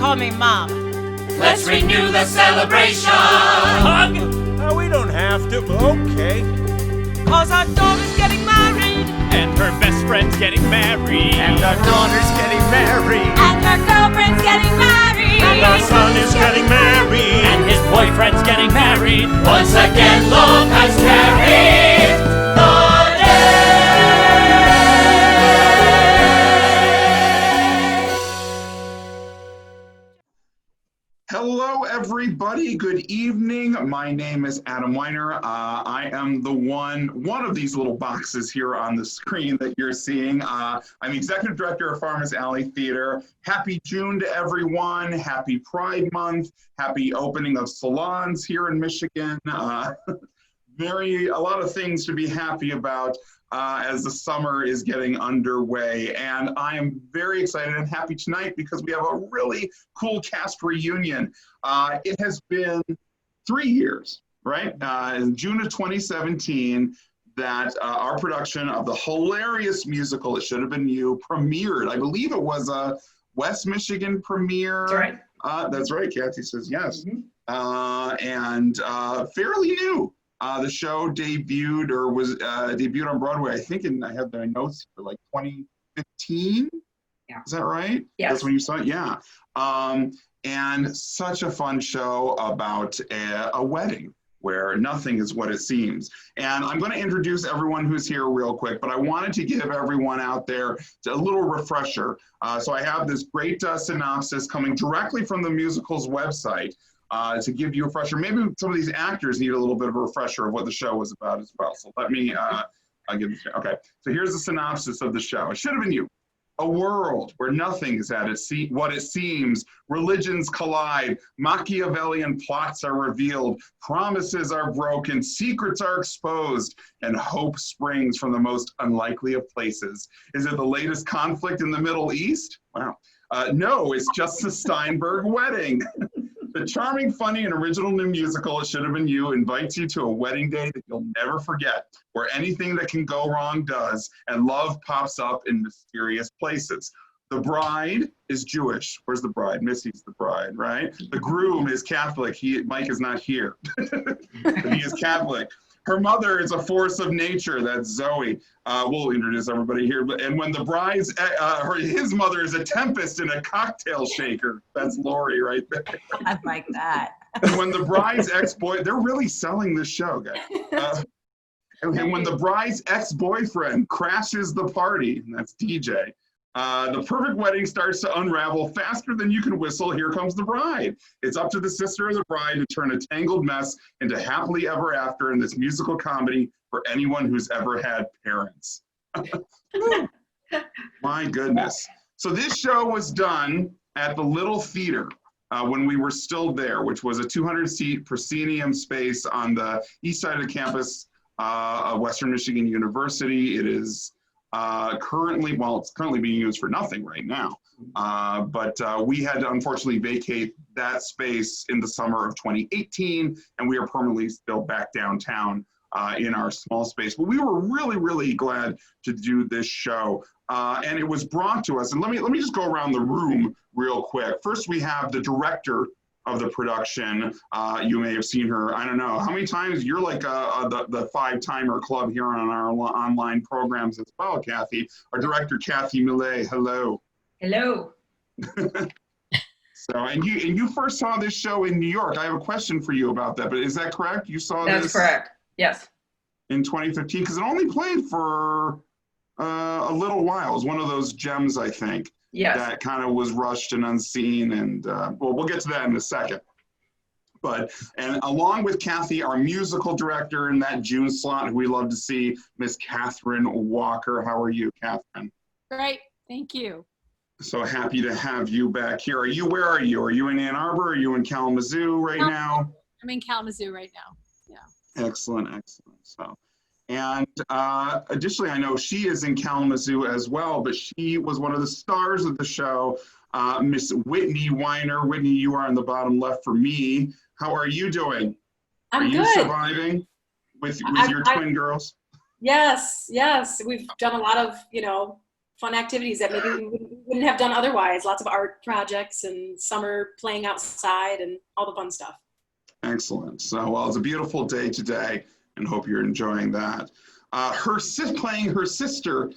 call me Mom. Let's renew the celebration. Hug? We don't have to, okay. Cause our daughter's getting married. And her best friend's getting married. And our daughter's getting married. And our girlfriend's getting married. And our son is getting married. And his boyfriend's getting married. Once again, love has carried the day. Hello, everybody. Good evening. My name is Adam Weiner. I am the one of these little boxes here on the screen that you're seeing. I'm Executive Director of Farmers Alley Theater. Happy June to everyone. Happy Pride Month. Happy opening of salons here in Michigan. A lot of things to be happy about as the summer is getting underway. And I am very excited and happy tonight because we have a really cool cast reunion. It has been 3 years, right? In June of 2017, that our production of the hilarious musical, It Shoulda Been You, premiered. I believe it was a West Michigan premiere. That's right. That's right, Kathy says yes. Mm-hmm. Fairly new. The show debuted on Broadway, I think, I have the notes for like 2015. Yeah. Is that right? Yes. That's when you saw it? Yeah. And such a fun show about a wedding where nothing is what it seems. And I'm going to introduce everyone who's here real quick, but I wanted to give everyone out there a little refresher. So I have this great synopsis coming directly from the musical's website. To give you a refresher. Maybe some of these actors need a little bit of a refresher of what the show was about as well. So let me, I'll give you, okay. So here's the synopsis of the show. It Shoulda Been You. A world where nothing is what it seems. Religions collide. Machiavellian plots are revealed. Promises are broken. Secrets are exposed. And hope springs from the most unlikely of places. Is it the latest conflict in the Middle East? Wow. No, it's just the Steinberg wedding. The charming, funny, and original new musical, It Shoulda Been You, invites you to a wedding day that you'll never forget, where anything that can go wrong does, and love pops up in mysterious places. The bride is Jewish. Where's the bride? Missy's the bride, right? The groom is Catholic. Mike is not here, but he is Catholic. Her mother is a force of nature. That's Zoe. We'll introduce everybody here. And when the bride's, his mother is a tempest in a cocktail shaker. That's Lori right there. I like that. And when the bride's they're really selling this show, guys. And when the bride's ex-boyfriend crashes the party, and that's DJ, the perfect wedding starts to unravel faster than you can whistle. Here comes the bride. It's up to the sister of the bride to turn a tangled mess into happily ever after in this musical comedy for anyone who's ever had parents. My goodness. So this show was done at the Little Theater when we were still there, which was a 200-seat proscenium space on the east side of the campus of Western Michigan University. It is it's currently being used for nothing right now. But we had to unfortunately vacate that space in the summer of 2018, and we are permanently still back downtown in our small space. But we were really, really glad to do this show. And it was brought to us, and let me just go around the room real quick. First, we have the director of the production. You may have seen her, I don't know, how many times? You're like the five-timer club here on our online programs as well, Kathy. Our director, Kathy Mulay, hello. Hello. So, and you first saw this show in New York. I have a question for you about that, but is that correct? You saw this? That's correct, yes. In 2015, because it only played for a little while. It was one of those gems, I think. Yes. That kind of was rushed and unseen, and well, we'll get to that in a second. And along with Kathy, our musical director in that June slot, who we love to see, Miss Catherine Walker. How are you, Catherine? Great, thank you. So happy to have you back here. Where are you? Are you in Ann Arbor? Are you in Kalamazoo right now? I'm in Kalamazoo right now, yeah. Excellent. So. And additionally, I know she is in Kalamazoo as well, but she was one of the stars of the show, Miss Whitney Weiner. Whitney, you are on the bottom left for me. How are you doing? I'm good. Are you surviving with your twin girls? Yes. We've done a lot of, fun activities that maybe we wouldn't have done otherwise. Lots of art projects and summer playing outside and all the fun stuff. Excellent. So, well, it's a beautiful day today, and hope you're enjoying that. Playing her sister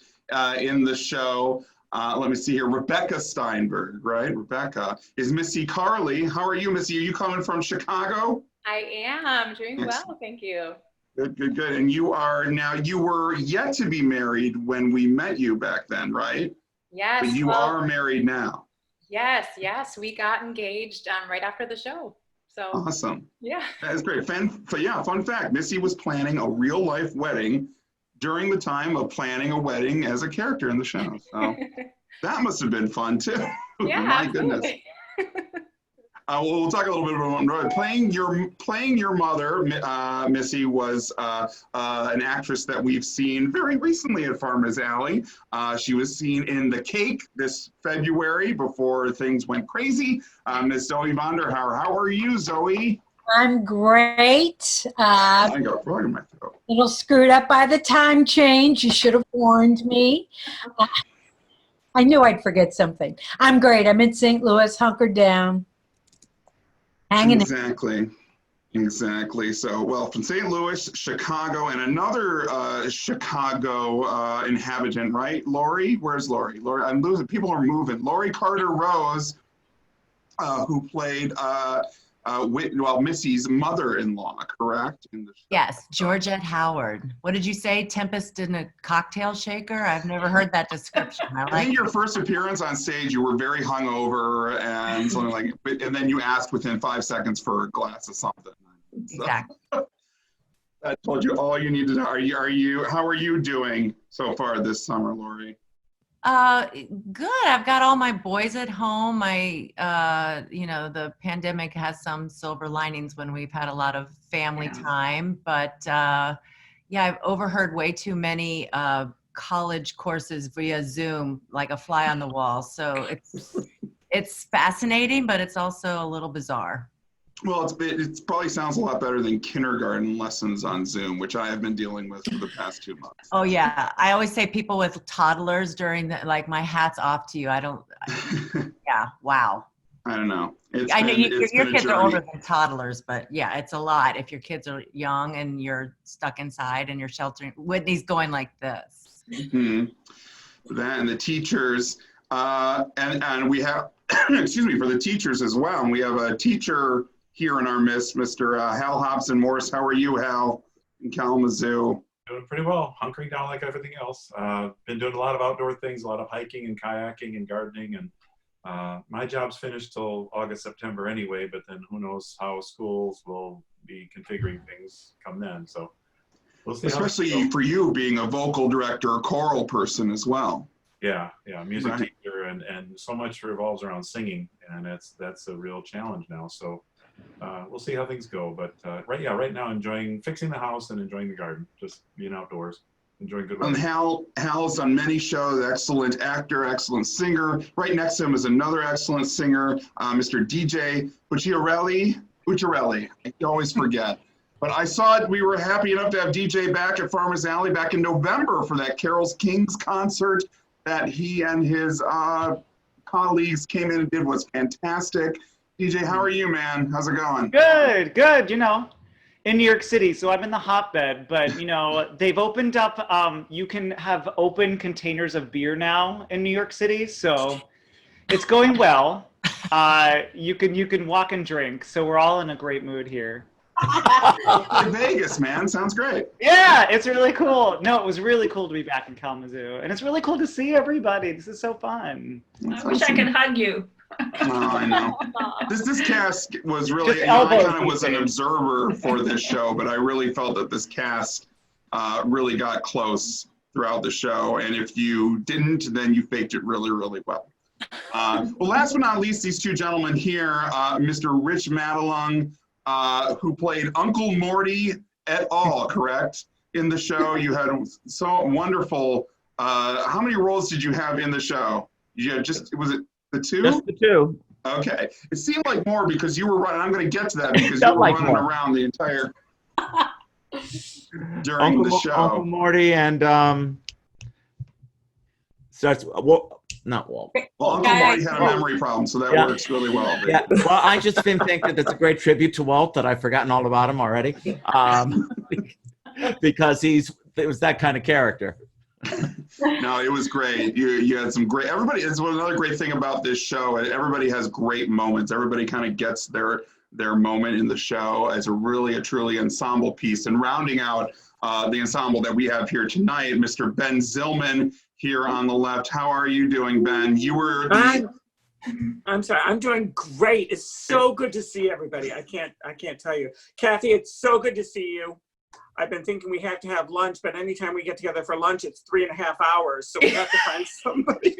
in the show, let me see here, Rebecca Steinberg, right? Rebecca is Missy Carley. How are you, Missy? Are you coming from Chicago? I am doing well, thank you. Good, good, good. And you were yet to be married when we met you back then, right? Yes. But you are married now. Yes. We got engaged right after the show. So awesome. Yeah. That is great. Fun fact, Missy was planning a real life wedding during the time of planning a wedding as a character in the show. So that must have been fun too. Yeah, My goodness. We'll talk a little bit about playing your mother. Missy was an actress that we've seen very recently at Farmers Alley. She was seen in The Cake this February before things went crazy. Miss Zoe Vonderhauer, how are you, Zoe? I'm great. I got a frog in my throat. A little screwed up by the time change. You should have warned me. I knew I'd forget something. I'm great. I'm in St. Louis, hunkered down. Hanging Exactly. So, well, from St. Louis, Chicago, and another Chicago inhabitant, right? Lori, where's Lori? Lori, I'm losing. People are moving. Lori Carter Rose, who played Missy's mother-in-law, correct? In the show. Yes, Georgette Howard. What did you say? Tempest in a cocktail shaker? I've never heard that description. I think your first appearance on stage, you were very hungover and something like, and then you asked within 5 seconds for a glass of something. So, exactly. I told you all you need to know. How are you doing so far this summer, Lori? Good. I've got all my boys at home. The pandemic has some silver linings when we've had a lot of family time, but I've overheard way too many college courses via Zoom, like a fly on the wall. So it's fascinating, but it's also a little bizarre. Well, it probably sounds a lot better than kindergarten lessons on Zoom, which I have been dealing with for the past 2 months. Oh yeah, I always say people with toddlers during my hat's off to you. Yeah, wow. I don't know. I know your kids are older than toddlers, but yeah, it's a lot if your kids are young and you're stuck inside and you're sheltering. Whitney's going like this. Mm-hmm. That and the teachers, and we have, excuse me, for the teachers as well. And we have a teacher here in our midst, Mr. Hal Hobson Morris. How are you, Hal, in Kalamazoo? Doing pretty well, hunkering down like everything else. Been doing a lot of outdoor things, a lot of hiking and kayaking and gardening, and my job's finished till August, September anyway, but then who knows how schools will be configuring things come then, so we'll see. Especially for you being a vocal director, choral person as well. Yeah, music teacher, and so much revolves around singing, and that's a real challenge now, so we'll see how things go, but right now enjoying fixing the house and enjoying the garden, just being outdoors, enjoying good weather. And Hal's on many shows, excellent actor, excellent singer. Right next to him is another excellent singer, Mr. DJ Bucciarelli. I always forget. But I saw it, we were happy enough to have DJ back at Farmers Alley back in November for that Carol Kings concert that he and his colleagues came in and did. Was fantastic. DJ, how are you, man? How's it going? Good. In New York City, so I'm in the hotbed, but they've opened up, you can have open containers of beer now in New York City, so it's going well. You can walk and drink, so we're all in a great mood here. Vegas, man, sounds great. Yeah, it's really cool. No, it was really cool to be back in Kalamazoo, and it's really cool to see everybody. This is so fun. I wish I could hug you. Oh, I know. This cast was really, I kind of was an observer for this show, but I really felt that this cast really got close throughout the show. And if you didn't, then you faked it really, really well. Well, last but not least, these two gentlemen here, Mr. Rich Madelung, who played Uncle Morty et al., correct? In the show, you had so wonderful. How many roles did you have in the show? You had was it the two? Just the two. Okay. It seemed like more because you were running. I'm going to get to that because you were running around the entire during the show. Uncle Morty and starts, well, not Walt. Well, Uncle Marty had a memory problem, so that works really well. Yeah. Well, I just think that it's a great tribute to Walt that I've forgotten all about him already, because it was that kind of character. No, it was great. You had some great. Everybody. It's another great thing about this show. Everybody has great moments. Everybody kind of gets their moment in the show as a truly ensemble piece. And rounding out the ensemble that we have here tonight, Mr. Ben Zillman here on the left. How are you doing, Ben? You were. I'm sorry. I'm doing great. It's so good to see everybody. I can't tell you, Kathy. It's so good to see you. I've been thinking we have to have lunch, but anytime we get together for lunch, it's 3.5 hours. So we have to find somebody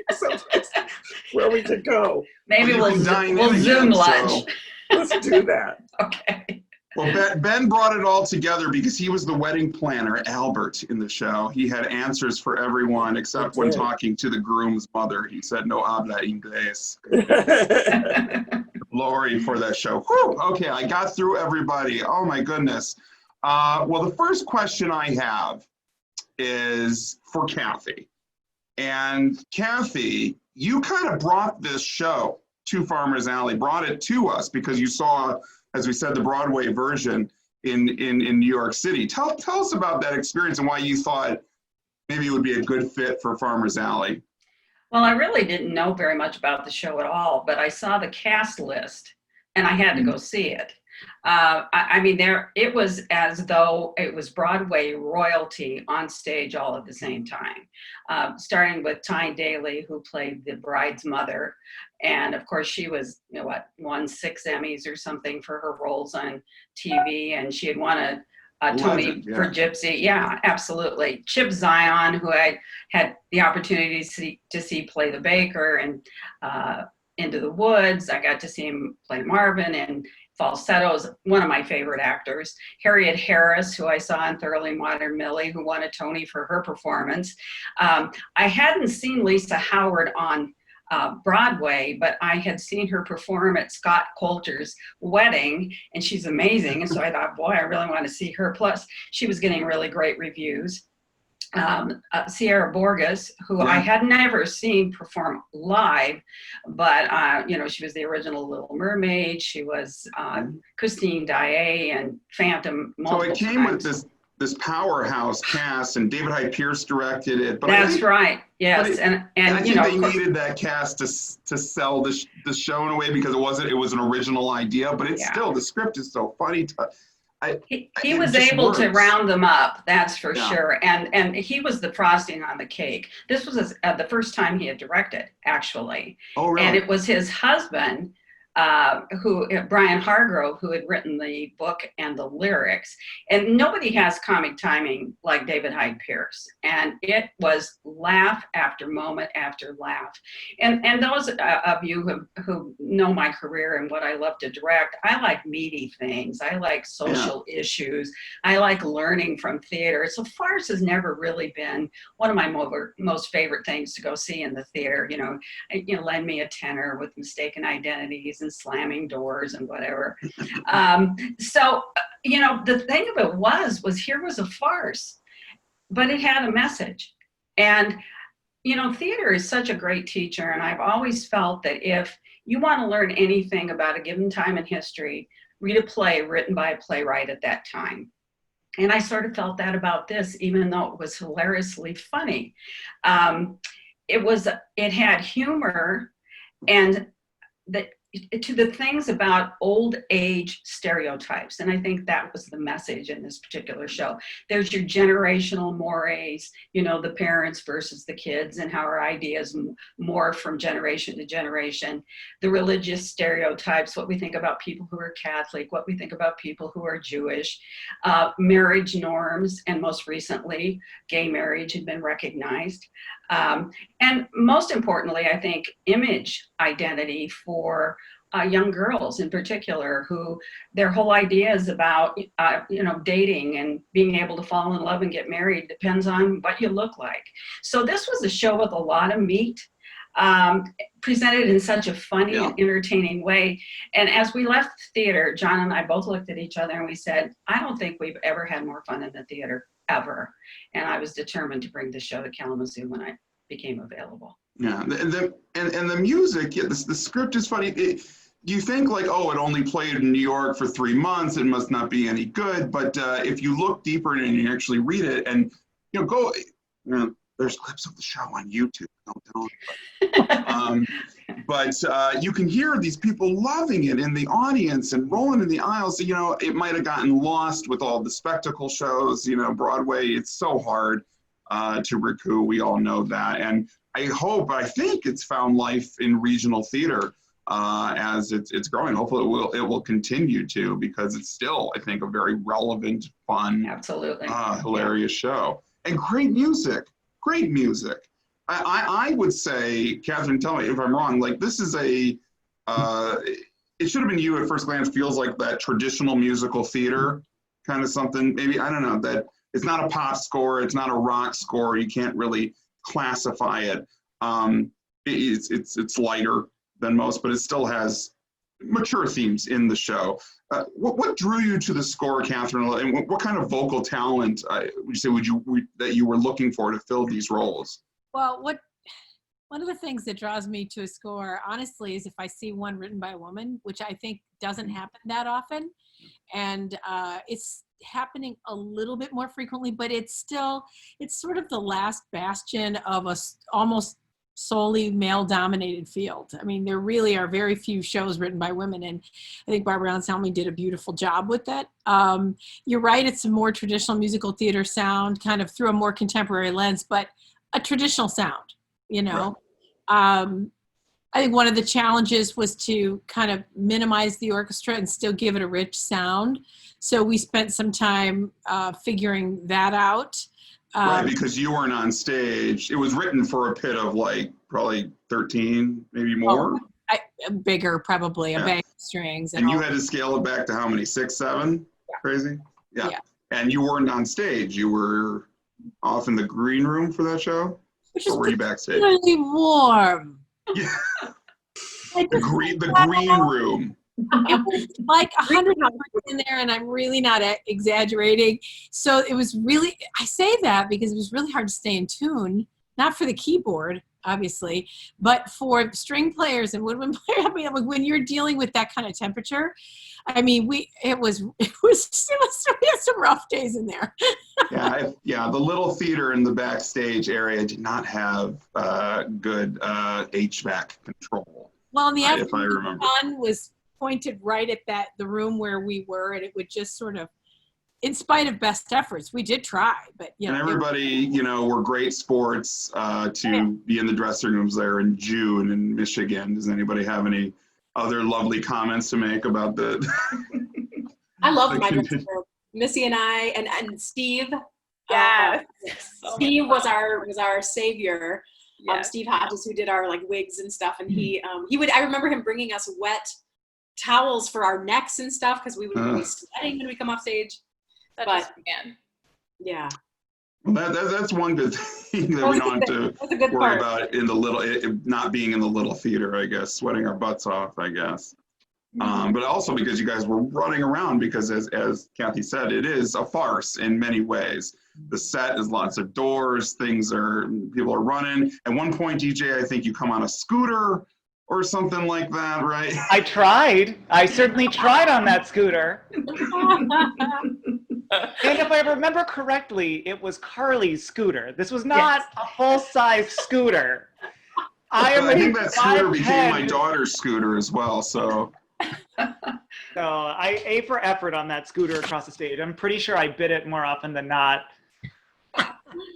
where we could go. Maybe we'll Zoom lunch. So. Let's do that. Okay. Well, Ben brought it all together because he was the wedding planner, Albert, in the show. He had answers for everyone except when talking to the groom's mother. He said, "No habla inglés." Glory for that show. Whew, okay, I got through everybody. Oh, my goodness. Well, the first question I have is for Kathy. And Kathy, you kind of brought this show to Farmers Alley, brought it to us because you saw, as we said, the Broadway version in New York City. Tell us about that experience and why you thought maybe it would be a good fit for Farmers Alley. Well, I really didn't know very much about the show at all, but I saw the cast list and I had to go see it. I mean, it was as though it was Broadway royalty on stage all at the same time, starting with Tyne Daly, who played the bride's mother. And of course, she was, won 6 Emmys or something for her roles on TV, and she had won a Tony for Gypsy. Yeah, absolutely. Chip Zion, who I had the opportunity to see play the baker and Into the Woods. I got to see him play Marvin and Falsetto, is one of my favorite actors. Harriet Harris, who I saw in Thoroughly Modern Millie, who won a Tony for her performance. I hadn't seen Lisa Howard on Broadway, but I had seen her perform at Scott Coulter's wedding, and she's amazing. And so I thought, boy, I really want to see her. Plus, she was getting really great reviews. Sierra Borges, who I had never seen perform live, but she was the original Little Mermaid. She was Christine Daae and Phantom. So it came with this powerhouse cast, and David Hyde Pierce directed it. But that's right. Yes, and I think they needed that cast to sell the show in a way because it was an original idea, but it's still, the script is so funny. He was able to round them up, that's for sure. And he was the frosting on the cake. This was the first time he had directed, actually. Oh, really? And it was his husband, Brian Hargrove, who had written the book and the lyrics. And nobody has comic timing like David Hyde Pierce. And it was laugh after moment after laugh. And those of you who know my career and what I love to direct, I like meaty things. I like social issues. I like learning from theater. So farce has never really been one of my most favorite things to go see in the theater. Lend me a tenor with mistaken identities and slamming doors and whatever. The thing of it was here was a farce, but it had a message. And, theater is such a great teacher. And I've always felt that if you want to learn anything about a given time in history, read a play written by a playwright at that time. And I sort of felt that about this, even though it was hilariously funny. It had humor and to the things about old age stereotypes. And I think that was the message in this particular show. There's your generational mores, the parents versus the kids and how our ideas morph from generation to generation. The religious stereotypes, what we think about people who are Catholic, what we think about people who are Jewish, marriage norms, and most recently, gay marriage had been recognized. And most importantly, I think image identity for young girls in particular, who their whole idea is about, dating and being able to fall in love and get married depends on what you look like. So this was a show with a lot of meat, presented in such a funny and entertaining way. And as we left the theater, John and I both looked at each other and we said, I don't think we've ever had more fun in the theater, ever. And I was determined to bring the show to Kalamazoo became available. Yeah, and the music, yeah, the script is funny. You think like, oh, it only played in New York for 3 months, it must not be any good. But if you look deeper and you actually read it, and there's clips of the show on YouTube. Don't. But you can hear these people loving it in the audience and rolling in the aisles. It might have gotten lost with all the spectacle shows. Broadway, it's so hard to recoup. We all know that, and I think it's found life in regional theater as it's growing. Hopefully it will continue to, because it's still, I think, a very relevant, fun, absolutely hilarious show. And great music. I would say, Catherine, tell me if I'm wrong, like this is It Should Have Been You at first glance feels like that traditional musical theater kind of something. Maybe, I don't know, that it's not a pop score, it's not a rock score, you can't really classify it. It's lighter than most, but it still has mature themes in the show. What drew you to the score, Catherine, and what kind of vocal talent would you say that you were looking for to fill these roles? Well, one of the things that draws me to a score, honestly, is if I see one written by a woman, which I think doesn't happen that often, and it's happening a little bit more frequently, but it's sort of the last bastion of a almost solely male-dominated field. I mean, there really are very few shows written by women, and I think Barbara Anselmi did a beautiful job with that. You're right, it's a more traditional musical theater sound, kind of through a more contemporary lens, but a traditional sound, Right. I think one of the challenges was to kind of minimize the orchestra and still give it a rich sound. So we spent some time figuring that out. Right, because you weren't on stage. It was written for a pit of like probably 13, maybe more. Bigger, probably, a bag of strings. And you had to scale it back to how many? 6, 7? Yeah. Crazy? Yeah. And you weren't on stage. You were off in the green room for that show? Or were you backstage? Really warm. Yeah. The green room. It was like 100 in there, and I'm really not exaggerating. So it was really, I say that because it was really hard to stay in tune, not for the keyboard, obviously, but for string players and woodwind players. I mean, when you're dealing with that kind of temperature, I mean, we had some rough days in there. Yeah. The little theater in the backstage area did not have good HVAC control. Well, and the if I remember, sun was pointed right at the room where we were, and it would just sort of, in spite of best efforts, we did try, but and everybody, were great sports to be in the dressing rooms there in June in Michigan. Does anybody have any other lovely comments to make about the? I loved my dressing room. Missy and I and Steve. Yeah, Steve was our savior. Steve Hodges, who did our like wigs and stuff, and he would. I remember him bringing us wet towels for our necks and stuff because we would be sweating when we come off stage. Yeah. Well, that's one good thing that we don't have to worry about in the little, not being in the little theater, I guess, sweating our butts off, I guess. But also because you guys were running around, because as Kathy said, it is a farce in many ways. The set is lots of doors, people are running. At one point, DJ, I think you come on a scooter or something like that, right? I certainly tried on that scooter. And if I remember correctly, it was Carly's scooter. This was not a full-size scooter. I think that scooter became my daughter's scooter as well, so. So I A for effort on that scooter across the stage. I'm pretty sure I bit it more often than not.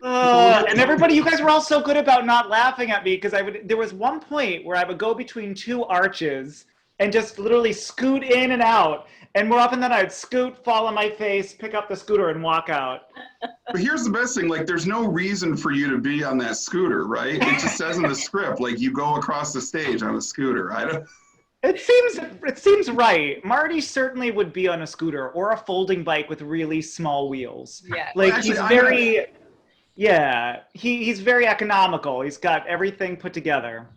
And everybody, you guys were all so good about not laughing at me, because there was one point where I would go between two arches and just literally scoot in and out. And more often than not, I'd scoot, fall on my face, pick up the scooter, and walk out. But here's the best thing, like, there's no reason for you to be on that scooter, right? It just says in the script, like, you go across the stage on a scooter. It seems right. Marty certainly would be on a scooter or a folding bike with really small wheels. Yeah. Like, he's very economical. He's got everything put together.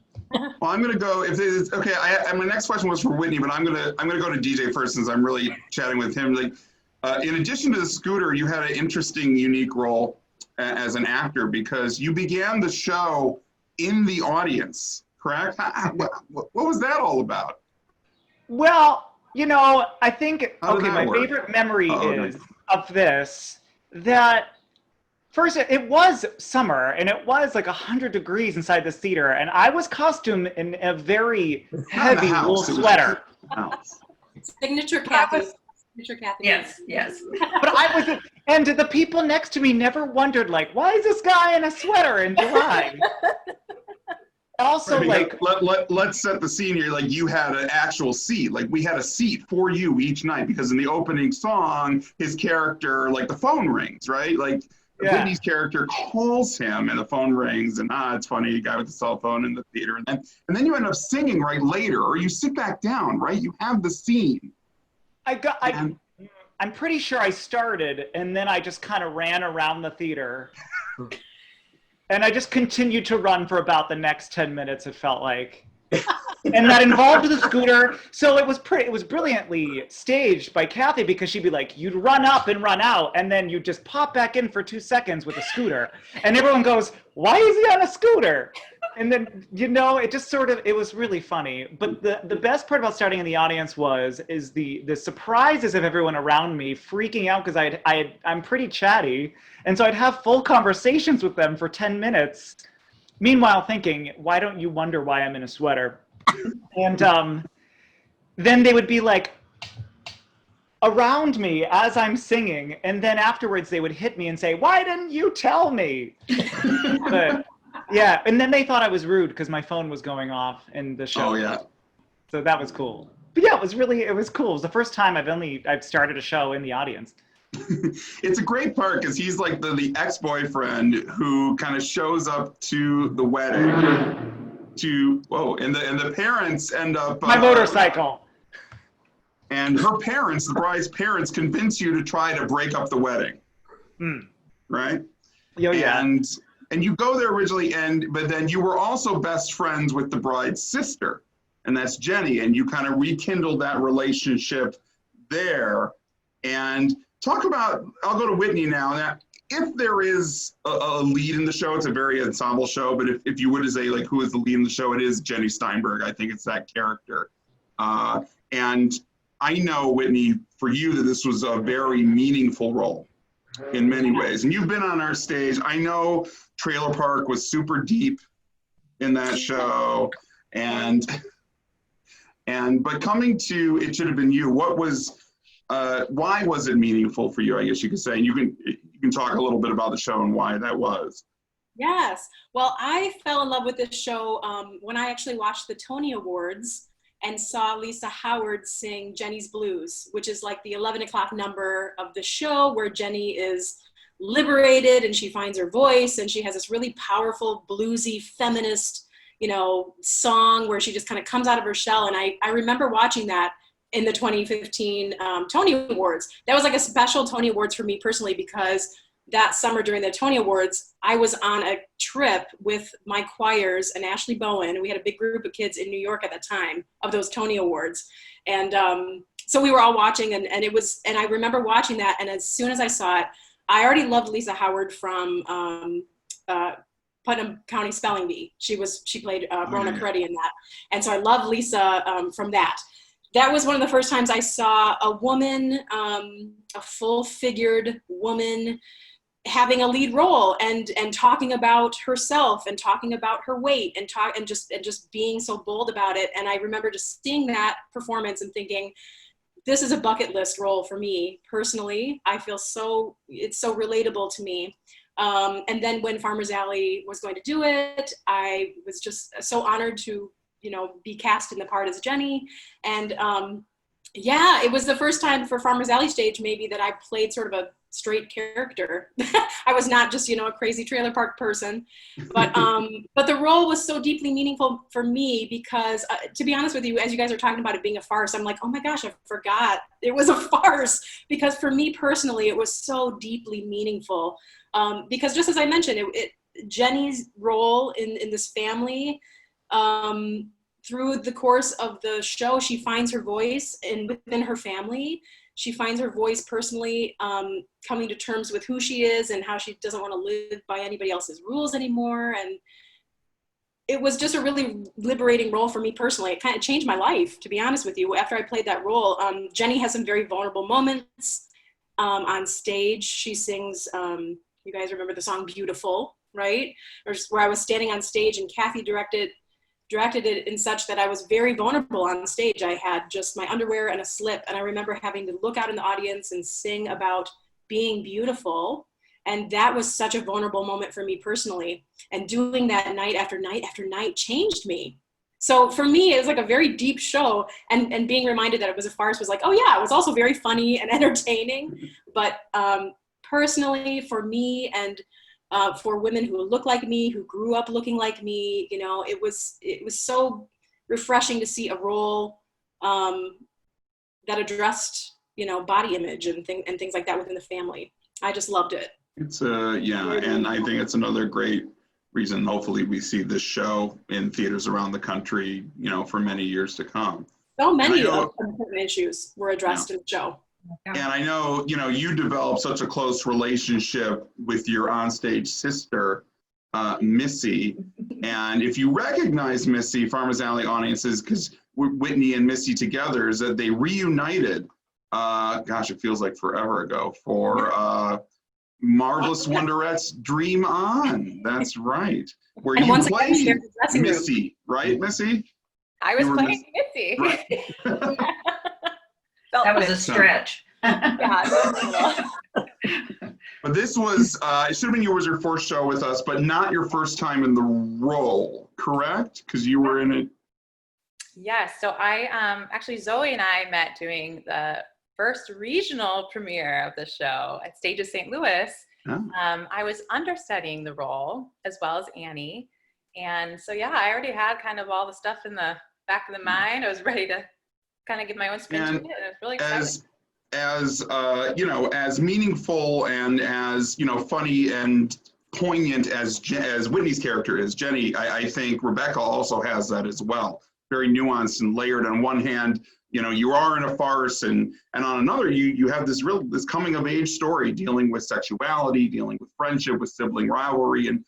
Well, I'm gonna go. My next question was for Whitney, but I'm gonna go to DJ first, since I'm really chatting with him. Like, in addition to the scooter, you had an interesting, unique role as an actor, because you began the show in the audience, correct? What was that all about? Well, you know, I think, How did okay, that my work? favorite memory okay. is of this, that first it was summer and it was like 100 degrees inside this theater, and I was costumed in a very heavy wool sweater. Signature Kathy. Signature Kathy. Yes, yes. But I was, and the people next to me never wondered, like, why is this guy in a sweater in July? Also, Right, like, let's set the scene here. Like, you had an actual seat. Like, we had a seat for you each night, because in the opening song, his character, like, the phone rings, right? Like, yeah. Whitney's character calls him and the phone rings, and it's funny, a guy with a cell phone in the theater. And then you end up singing right later, or you sit back down, right? You have the scene. I'm pretty sure I started, and then I just kind of ran around the theater. And I just continued to run for about the next 10 minutes, it felt like. And that involved the scooter. So it was brilliantly staged by Kathy, because she'd be like, you'd run up and run out, and then you'd just pop back in for 2 seconds with a scooter. And everyone goes, why is he on a scooter? And then, you know, it just sort of, it was really funny. But the best part about starting in the audience is the surprises of everyone around me freaking out, because I'm pretty chatty. And so I'd have full conversations with them for 10 minutes. Meanwhile thinking, why don't you wonder why I'm in a sweater? And then they would be like around me as I'm singing. And then afterwards they would hit me and say, why didn't you tell me? But, yeah, and then they thought I was rude because my phone was going off in the show. Oh, yeah. So that was cool. But yeah, it was cool. It was the first time I've started a show in the audience. It's a great part, because he's like the ex-boyfriend who kind of shows up to the wedding and the parents end up my motorcycle. And her parents, the bride's parents, convince you to try to break up the wedding. Right? Yeah. And you go there originally, but then you were also best friends with the bride's sister, and that's Jenny, and you kind of rekindled that relationship there. And talk about, I'll go to Whitney now. Now, if there is a lead in the show, it's a very ensemble show, but if you were to say, like, who is the lead in the show, it is Jenny Steinberg. I think it's that character. And I know, Whitney, for you, that this was a very meaningful role in many ways. And you've been on our stage. I know Trailer Park was super deep in that show. But coming to It Shoulda Been You, why was it meaningful for you, I guess you could say? And you can talk a little bit about the show and why that was. Yes. Well, I fell in love with this show when I actually watched the Tony Awards and saw Lisa Howard sing Jenny's Blues, which is like the 11 o'clock number of the show, where Jenny is liberated and she finds her voice, and she has this really powerful, bluesy, feminist, song where she just kind of comes out of her shell. And I remember watching that in the 2015 Tony Awards. That was like a special Tony Awards for me personally, because that summer during the Tony Awards, I was on a trip with my choirs and Ashley Bowen. We had a big group of kids in New York at the time of those Tony Awards. And so we were all watching, and I remember watching that. And as soon as I saw it, I already loved Lisa Howard from Putnam County Spelling Bee. She played Rona Peretti in that. And so I love Lisa from that. That was one of the first times I saw a woman, a full-figured woman, having a lead role and talking about herself and talking about her weight and just being so bold about it. And I remember just seeing that performance and thinking, this is a bucket list role for me personally. I feel it's so relatable to me. And then when Farmer's Alley was going to do it, I was just so honored to be cast in the part as Jenny. And it was the first time for Farmer's Alley stage maybe that I played sort of a straight character. I was not just, a crazy trailer park person, but the role was so deeply meaningful for me because to be honest with you, as you guys are talking about it being a farce, I'm like, oh my gosh, I forgot it was a farce, because for me personally, it was so deeply meaningful. Because just as I mentioned, Jenny's role in this family, through the course of the show, she finds her voice within her family. She finds her voice personally, coming to terms with who she is and how she doesn't want to live by anybody else's rules anymore. it was just a really liberating role for me personally. It kind of changed my life, to be honest with you. After I played that role, Jenny has some very vulnerable moments on stage. She sings, you guys remember the song Beautiful, right? Or just where I was standing on stage and Kathy directed it in such that I was very vulnerable on stage. I had just my underwear and a slip, and I remember having to look out in the audience and sing about being beautiful. And that was such a vulnerable moment for me personally. And doing that night after night after night changed me. So for me, it was like a very deep show. And being reminded that it was a farce was like, oh yeah, it was also very funny and entertaining. But personally, for me and for women who look like me, who grew up looking like me, you know, it was so refreshing to see a role that addressed, you know, body image and things like that within the family. I just loved it. It's yeah, and I think it's another great reason. Hopefully, we see this show in theaters around the country, you know, for many years to come. So many of important issues were addressed in the show. And I know, you know, you developed such a close relationship with your onstage sister, Missy. And if you recognize Missy, Farmers Alley audiences, because Whitney and Missy together, is that they reunited. Gosh, it feels like forever ago for. Marvelous Wonderette's Dream On. That's right. Where you played Missy, right, Missy? I was playing Missy. Right. That was a stretch. Yeah. But this was, it should have been your first show with us, but not your first time in the role, correct? Because you were in it. Yes. So I actually, Zoe and I met doing the first regional premiere of the show at Stages St. Louis. Oh. I was understudying the role as well as Annie. And so, yeah, I already had kind of all the stuff in the back of the mind. I was ready to kind of give my own spin to it. It was really exciting. As you know, as meaningful and as, you know, funny and poignant as Whitney's character is, Jenny, I think Rebecca also has that as well. Very nuanced and layered. On one hand, you know, you are in a farce, and on another, you have this coming of age story dealing with sexuality, dealing with friendship, with sibling rivalry. And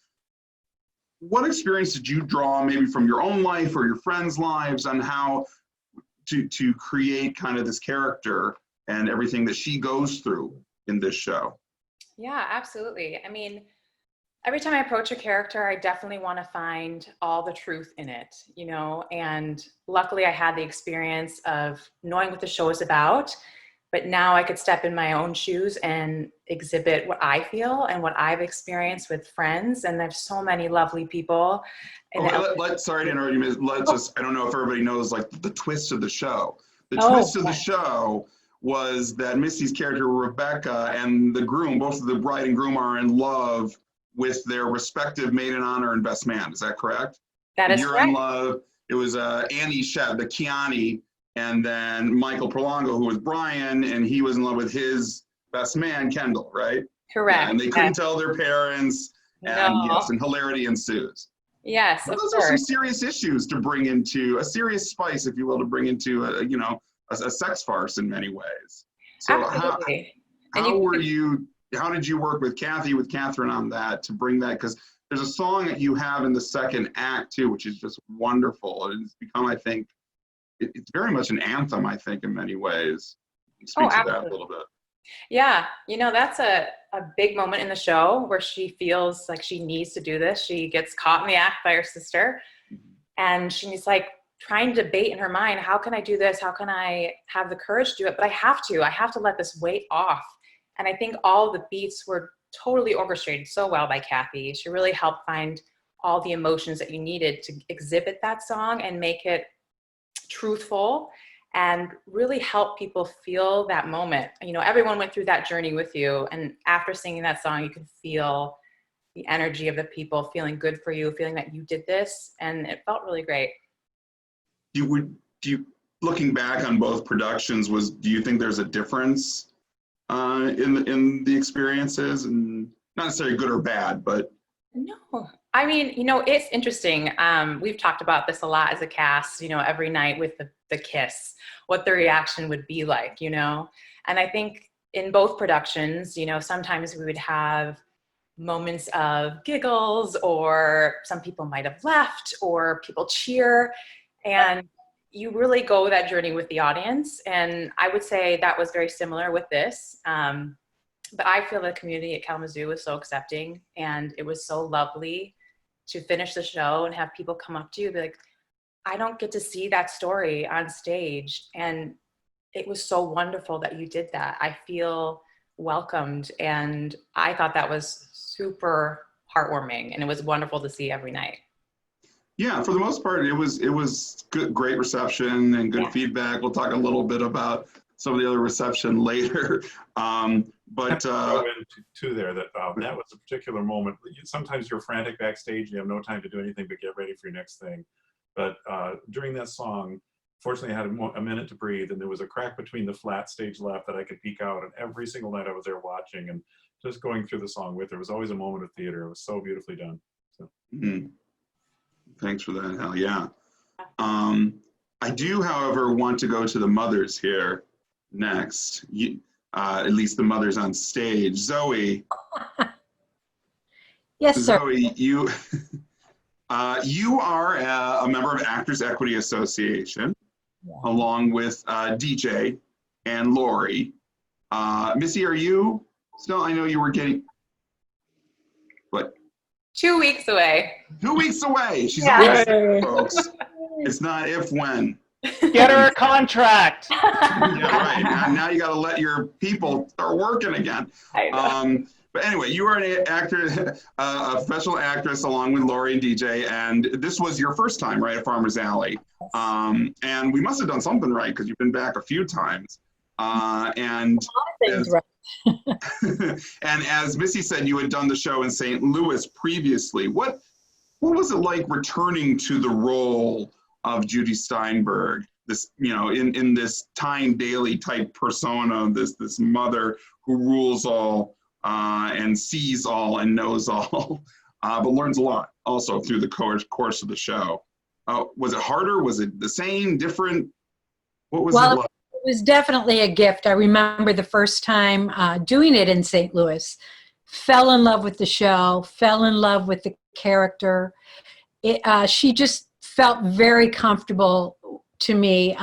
what experience did you draw maybe from your own life or your friends' lives on how to create kind of this character and everything that she goes through in this show? Yeah, absolutely. I mean, every time I approach a character, I definitely want to find all the truth in it, you know, and luckily I had the experience of knowing what the show is about, but now I could step in my own shoes and exhibit what I feel and what I've experienced with friends. And there's so many lovely people. Sorry to interrupt you. Let's just, I don't know if everybody knows like the twist of the show. The twist of the show was that Missy's character, Rebecca, and the groom, both of the bride and groom, are in love with their respective maid of honor and best man. Is that correct? That is You're correct. in love. It was Annie Shep, the Kiani, and then Michael Prolongo, who was Brian, and he was in love with his best man, Kendall, right? Correct. Yeah, and they couldn't tell their parents, and No. yes, and hilarity ensues. Yes, But of those course. are some serious issues to bring into, a serious spice, if you will, to bring into a, you know, a sex farce in many ways. So Absolutely. how did you work with Catherine on that to bring that? Because there's a song that you have in the second act too, which is just wonderful. And it's become, I think, it's very much an anthem, I think, in many ways. Speak to that a little bit. Yeah, you know, that's a big moment in the show where she feels like she needs to do this. She gets caught in the act by her sister, and she's like trying to debate in her mind, how can I do this? How can I have the courage to do it? But I have to let this weight off. And I think all the beats were totally orchestrated so well by Kathy. She really helped find all the emotions that you needed to exhibit that song and make it truthful and really help people feel that moment. You know, everyone went through that journey with you. And after singing that song, you could feel the energy of the people feeling good for you, feeling that you did this. And it felt really great. Looking back on both productions, do you think there's a difference in the experiences, and not necessarily good or bad, but? No, I mean, you know, it's interesting. We've talked about this a lot as a cast, you know, every night with the kiss, what the reaction would be like, you know? And I think in both productions, you know, sometimes we would have moments of giggles, or some people might have left, or people cheer. And you really go that journey with the audience. And I would say that was very similar with this. But I feel the community at Kalamazoo was so accepting, and it was so lovely to finish the show and have people come up to you and be like, I don't get to see that story on stage. And it was so wonderful that you did that. I feel welcomed. And I thought that was super heartwarming, and it was wonderful to see every night. Yeah, for the most part, it was good, great reception and good feedback. We'll talk a little bit about some of the other reception later. But throw in too there that that was a particular moment. Sometimes you're frantic backstage, you have no time to do anything but get ready for your next thing. But during that song, fortunately, I had a minute to breathe, and there was a crack between the flat stage left that I could peek out. And every single night I was there watching and just going through the song with her. It was always a moment of theater. It was so beautifully done. So. Thanks for that, Hal. Yeah. I do, however, want to go to the mothers here next. At least the mothers on stage. Zoe. Yes, sir. Zoe, you are a member of Actors Equity Association, along with DJ and Lori. Missy, are you still? I know you were getting. What? 2 weeks away. 2 weeks away. She's Yeah. always, folks. It's not if, when. Get her a contract. Yeah, right. Now you got to let your people start working again. But anyway, you are an actor, a professional actress, along with Lori and DJ, and this was your first time, right, at Farmers Alley. And we must have done something right because you've been back a few times. And as Missy said, you had done the show in St. Louis previously. What was it like returning to the role of Judy Steinberg, this, in this Tyne Daly type persona, this mother who rules all and sees all and knows all, but learns a lot also through the course of the show. Was it harder? Was it the same, different? What was it like? It was definitely a gift. I remember the first time doing it in St. Louis. Fell in love with the show, fell in love with the character. She just felt very comfortable to me.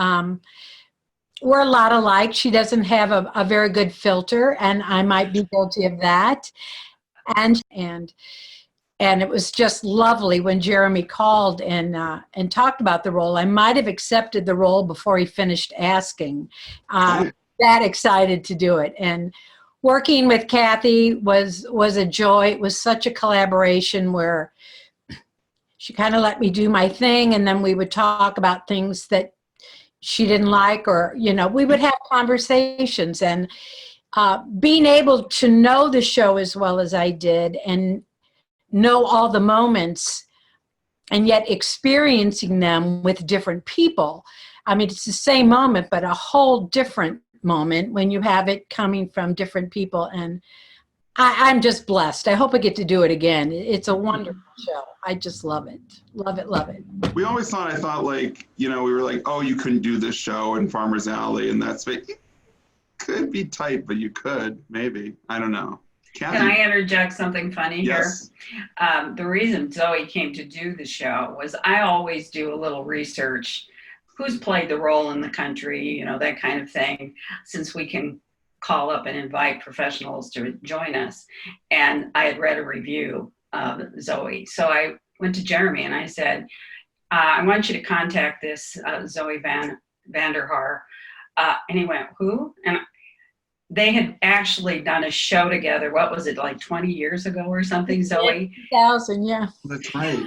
We're a lot alike. She doesn't have a very good filter, and I might be guilty of that. And it was just lovely when Jeremy called and talked about the role. I might have accepted the role before he finished asking. That excited to do it. And working with Kathy was a joy. It was such a collaboration where she kind of let me do my thing, and then we would talk about things that she didn't like, or, we would have conversations. And being able to know the show as well as I did and know all the moments, and yet experiencing them with different people. I mean, it's the same moment, but a whole different moment when you have it coming from different people. And I'm just blessed. I hope I get to do it again. It's a wonderful show. I just love it. Love it, love it. We always thought, we were like, oh, you couldn't do this show in Farmers Alley, and that's it. Could be tight, but you could, maybe. I don't know. Kathy? Can I interject something funny Yes. here? The reason Zoe came to do the show was I always do a little research. Who's played the role in the country, that kind of thing, since we can call up and invite professionals to join us. And I had read a review of Zoe. So I went to Jeremy and I said, I want you to contact this Zoe Vanderhaar. And he went, who? And they had actually done a show together. What was it, like 20 years ago or something, Zoe? 2000, yeah. That's right.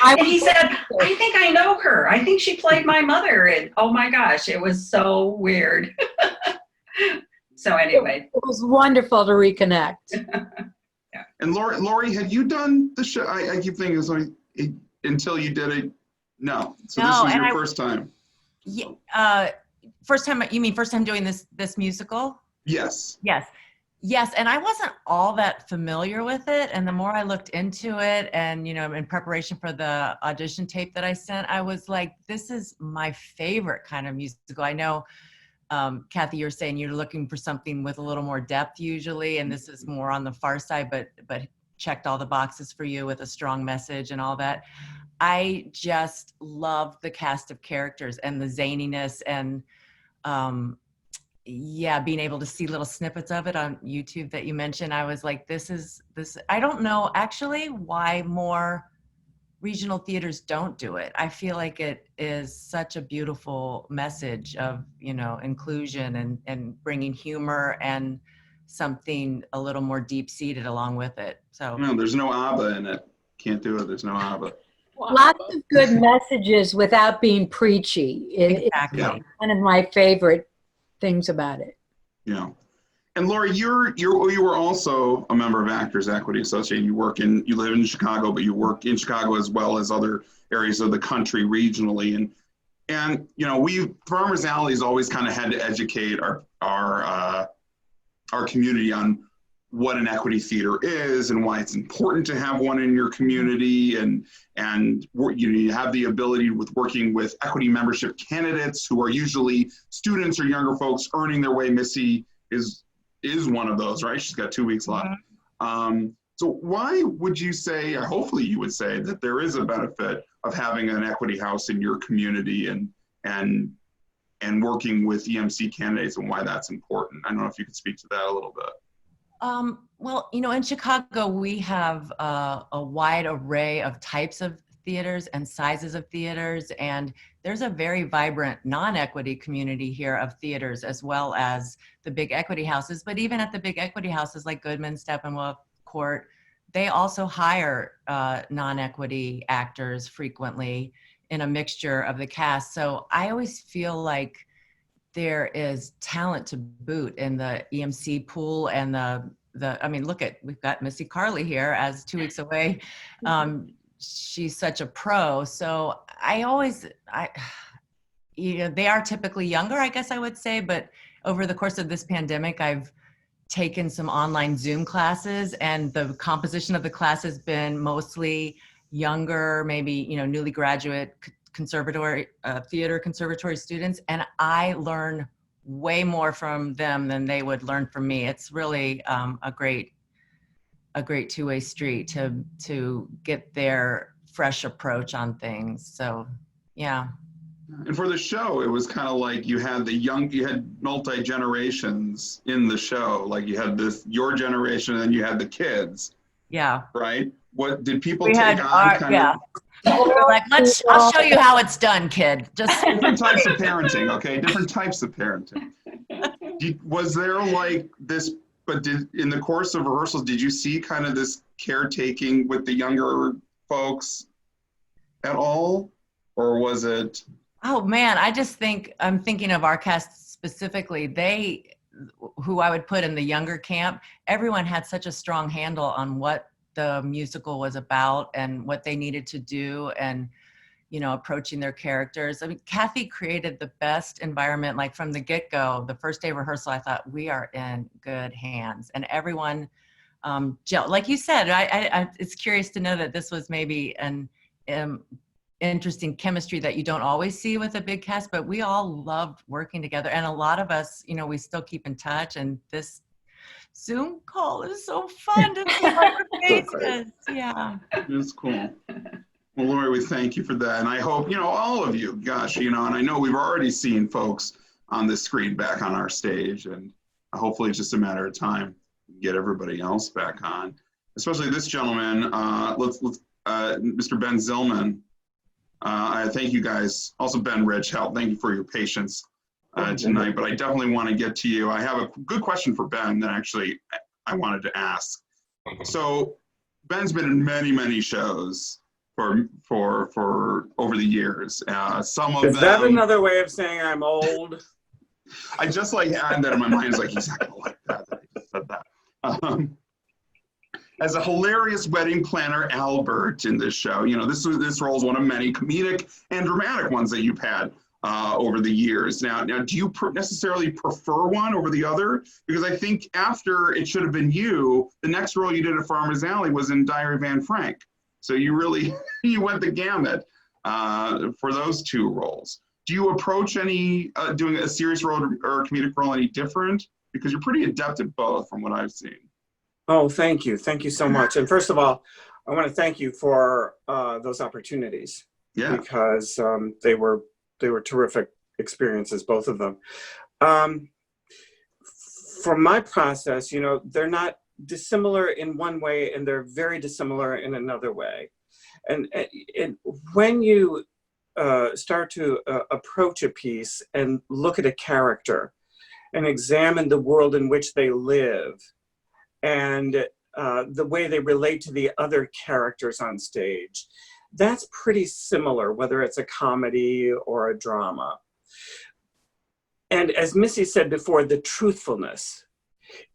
And he said, I think I know her. I think she played my mother. And oh my gosh, it was so weird. So anyway. It was wonderful to reconnect. Yeah. And Lori, had you done the show? I keep thinking it's like, until you did it. No. So this was your first time. Yeah. First time, you mean first time doing this musical? Yes. Yes, and I wasn't all that familiar with it, and the more I looked into it, and in preparation for the audition tape that I sent, I was like, this is my favorite kind of musical. I know, Kathy, you're saying you're looking for something with a little more depth usually, and this is more on the far side, but checked all the boxes for you with a strong message and all that. I just love the cast of characters and the zaniness and yeah, being able to see little snippets of it on YouTube that you mentioned. I was like, this. I don't know actually why more regional theaters don't do it. I feel like it is such a beautiful message of, you know, inclusion and bringing humor and something a little more deep-seated along with it. So No, there's no ABBA in it. Can't do it. There's no ABBA. Lots of good messages without being preachy. Exactly. It's one of my favorite things about it. Yeah. And Lori, you were also a member of Actors Equity Association. You live in Chicago, but you work in Chicago as well as other areas of the country regionally. And you know, Farmers Alley has always kind of had to educate our community on what an equity theater is and why it's important to have one in your community, and you have the ability with working with equity membership candidates who are usually students or younger folks earning their way. Missy is one of those, right? She's got 2 weeks left. So why would you say, or hopefully you would say, that there is a benefit of having an equity house in your community and working with EMC candidates, and why that's important? I don't know if you could speak to that a little bit. Well, you know, in Chicago, we have a wide array of types of theaters and sizes of theaters, and there's a very vibrant non-equity community here of theaters, as well as the big equity houses. But even at the big equity houses like Goodman, Steppenwolf, Court, they also hire non-equity actors frequently in a mixture of the cast. So I always feel like there is talent to boot in the EMC pool, and I mean, we've got Missy Carley here as 2 weeks away. She's such a pro. So you know, they are typically younger, I guess I would say, but over the course of this pandemic, I've taken some online Zoom classes, and the composition of the class has been mostly younger, maybe, you know, newly graduate theater conservatory students, and I learn way more from them than they would learn from me. It's really a great two-way street to get their fresh approach on things. So yeah. And for the show, it was kind of like you had multi-generations in the show. Like you had your generation, and then you had the kids. Yeah. Right? What did people take on? Like, I'll show you how it's done, kid. Just different types of parenting, okay? Different types of parenting. Was there like this, in the course of rehearsals, did you see kind of this caretaking with the younger folks at all? Or was it? Oh man, I'm thinking of our cast specifically. Who I would put in the younger camp, everyone had such a strong handle on what the musical was about and what they needed to do, and, you know, approaching their characters. I mean, Kathy created the best environment. Like from the get-go, the first day of rehearsal, I thought we are in good hands, and everyone gelled. Like you said, it's curious to know that this was maybe an interesting chemistry that you don't always see with a big cast, but we all loved working together. And a lot of us, you know, we still keep in touch, and this Zoom call is so fun to see our faces. Yeah. It's cool. Well, Lori, we thank you for that. And I hope, you know, all of you, gosh, you know, and I know we've already seen folks on the screen back on our stage, and hopefully it's just a matter of time to get everybody else back on, especially this gentleman, Mr. Ben Zillman. I thank you guys. Also, Ben Rich, thank you for your patience tonight, but I definitely want to get to you. I have a good question for Ben that actually I wanted to ask. So Ben's been in many, many shows for over the years. Some of them. Is that another way of saying I'm old? I just like had that in my mind. It's like, he's not gonna like that I just said that. As a hilarious wedding planner, Albert, in this show, you know, this role is one of many comedic and dramatic ones that you've had over the years. Now, do you necessarily prefer one over the other? Because I think after It Shoulda Been You, the next role you did at Farmers Alley was in Diary of Anne Frank. So you really, you went the gamut for those two roles. Do you approach doing a serious role or a comedic role any different? Because you're pretty adept at both from what I've seen. Oh, thank you. Thank you so much. And first of all, I want to thank you for those opportunities. Yeah. Because they were terrific experiences, both of them. For my process, you know, they're not dissimilar in one way and they're very dissimilar in another way. And when you start to approach a piece and look at a character and examine the world in which they live and the way they relate to the other characters on stage, that's pretty similar, whether it's a comedy or a drama. And as Missy said before, the truthfulness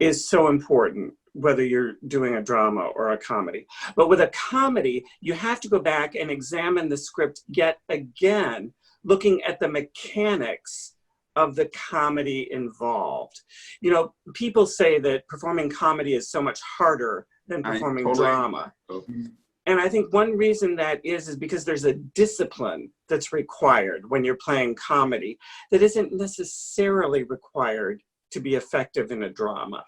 is so important, whether you're doing a drama or a comedy. But with a comedy, you have to go back and examine the script yet again, looking at the mechanics of the comedy involved. You know, people say that performing comedy is so much harder than performing drama. And I think one reason that is because there's a discipline that's required when you're playing comedy that isn't necessarily required to be effective in a drama.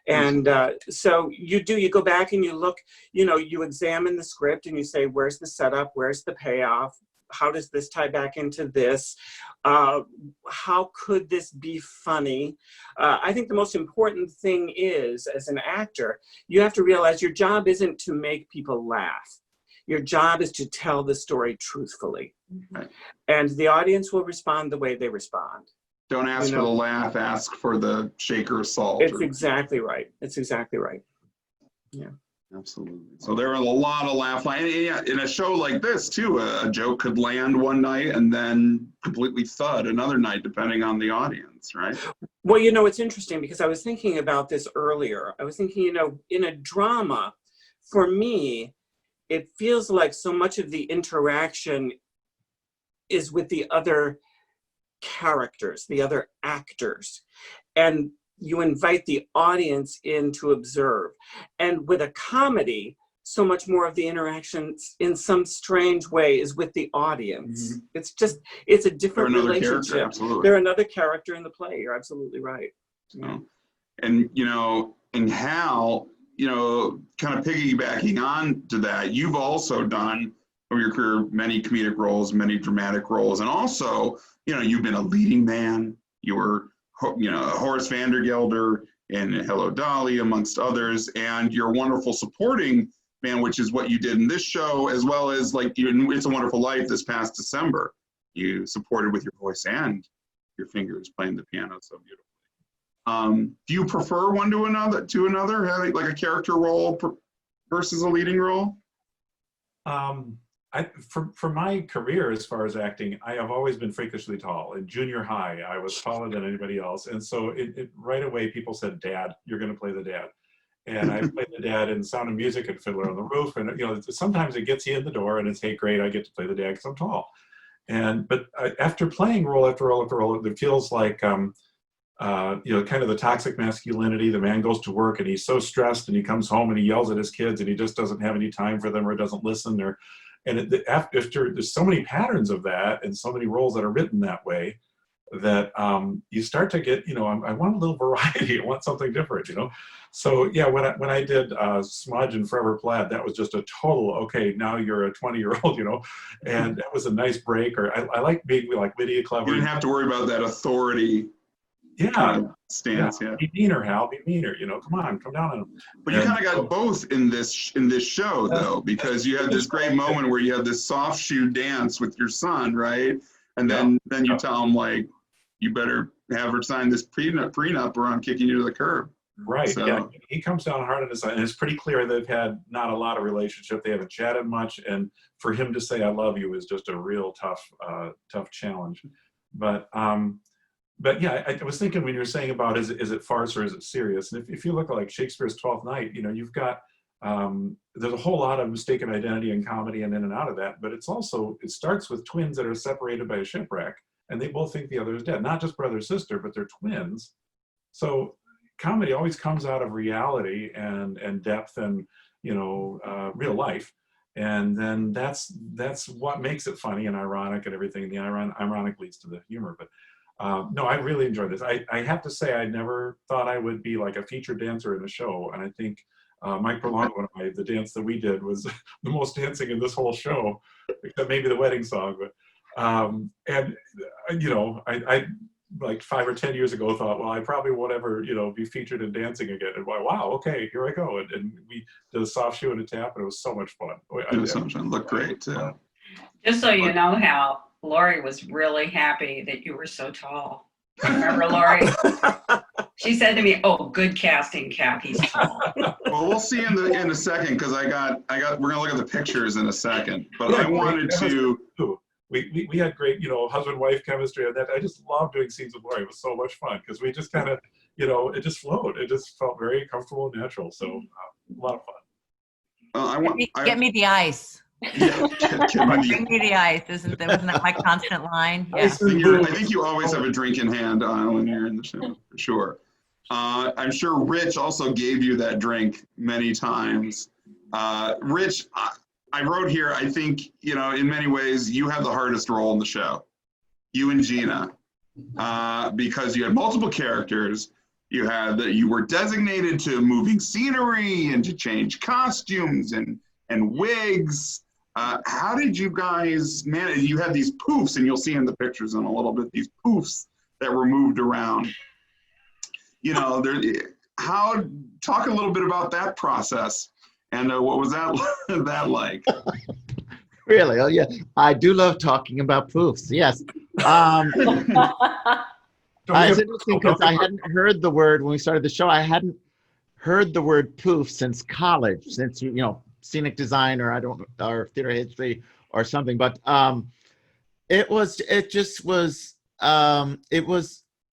And so you go back and you look, you know, you examine the script and you say, where's the setup? Where's the payoff? How does this tie back into this? How could this be funny? I think the most important thing is, as an actor, you have to realize your job isn't to make people laugh. Your job is to tell the story truthfully. Right. And the audience will respond the way they respond. Don't ask for the laugh, ask for the shaker of salt. It's exactly right. It's exactly right. Yeah. Absolutely. So there are a lot of laugh lines. In a show like this too, a joke could land one night and then completely thud another night, depending on the audience, right? Well, you know, it's interesting because I was thinking about this earlier. I was thinking, you know, in a drama, for me, it feels like so much of the interaction is with the other characters, the other actors. And you invite the audience in to observe. And with a comedy, so much more of the interactions in some strange way is with the audience. Mm-hmm. It's a different relationship. They're another character in the play. You're absolutely right. Yeah. And, you know, and Hal, you know, kind of piggybacking on to that, you've also done over your career many comedic roles, many dramatic roles, and also, you know, you've been a leading man. You were, you know, Horace Vandergelder and Hello Dolly, amongst others, and your wonderful supporting man, which is what you did in this show, as well as like in It's a Wonderful Life this past December. You supported with your voice and your fingers playing the piano so beautifully. Do you prefer one to another, having like a character role versus a leading role? For my career, as far as acting, I have always been freakishly tall. In junior high, I was taller than anybody else. And so it right away, people said, Dad, you're going to play the dad. And I played the dad in Sound of Music and Fiddler on the Roof. And, you know, sometimes it gets you in the door and it's, hey, great, I get to play the dad because I'm tall. But after playing role after role after role, it feels like, you know, kind of the toxic masculinity. The man goes to work and he's so stressed and he comes home and he yells at his kids and he just doesn't have any time for them or doesn't listen and after there's so many patterns of that and so many roles that are written that way that you start to get, you know, I want a little variety. I want something different, you know? So yeah, when I did Smudge and Forever Plaid, that was just a total, okay, now you're a 20-year-old, you know? And that was a nice break. Or I like being like witty, clever. You didn't have to worry about that authority. Yeah. Stance, yeah. Be meaner, Hal. Be meaner. You know, come on, come down on him. But you kind of got both in this show, though, because you had this great moment where you had this soft shoe dance with your son, right? And then you tell him like, you better have her sign this prenup or I'm kicking you to the curb. Right. So, yeah. He comes down hard on his son, and it's pretty clear they've had not a lot of relationship. They haven't chatted much, and for him to say "I love you" is just a real tough challenge. But yeah, I was thinking when you were saying about is it farce or is it serious? And if you look at like Shakespeare's Twelfth Night, you know, you've got there's a whole lot of mistaken identity and comedy and in and out of that. But it starts with twins that are separated by a shipwreck, and they both think the other is dead. Not just brother sister, but they're twins. So comedy always comes out of reality and depth and, you know, real life. And then that's what makes it funny and ironic and everything. The ironic leads to the humor. But no, I really enjoyed this. I have to say, I never thought I would be like a featured dancer in a show. And I think Mike Prolongo and I, the dance that we did was the most dancing in this whole show, except maybe the wedding song. But and you know, I like 5 or 10 years ago thought, well, I probably won't ever, you know, be featured in dancing again. And wow, okay, here I go. And we did a soft shoe and a tap, and it was so much fun. It was so much fun. Looked great too. Just so you know, Hal, Lori was really happy that you were so tall. Remember, Lori? She said to me, "Oh, good casting, Kathy's tall." Well, we'll see in a second because I got. We're gonna look at the pictures in a second, but I wanted to. We had great, you know, husband-wife chemistry on that. I just loved doing scenes with Lori. It was so much fun because we just kind of, you know, it just flowed. It just felt very comfortable and natural. So a lot of fun. Get me the ice. Yeah, Bring me the ice. Wasn't that my constant line? Yeah. I think you always have a drink in hand when you're in the show, for sure. I'm sure Rich also gave you that drink many times. Rich, I wrote here, I think, you know, in many ways, you have the hardest role in the show. You and Gina, because you had multiple characters. You were designated to moving scenery and to change costumes and wigs. How did you guys manage? You had these poofs, and you'll see in the pictures in a little bit, these poofs that were moved around. You know, talk a little bit about that process. And what was that like? Really? Oh, yeah. I do love talking about poofs. Yes. It's interesting because I hadn't heard the word when we started the show. I hadn't heard the word poof since college, since, you know, scenic design or theater history or something. But it was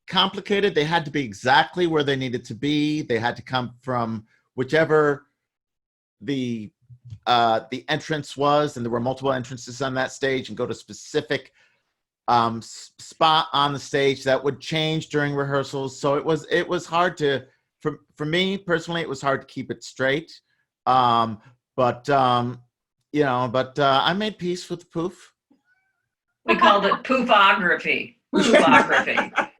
complicated. They had to be exactly where they needed to be. They had to come from whichever the entrance was, and there were multiple entrances on that stage, and go to specific spot on the stage that would change during rehearsals. So it was hard to, for me personally, it was hard to keep it straight. I made peace with the poof. We called it poofography. Poofography.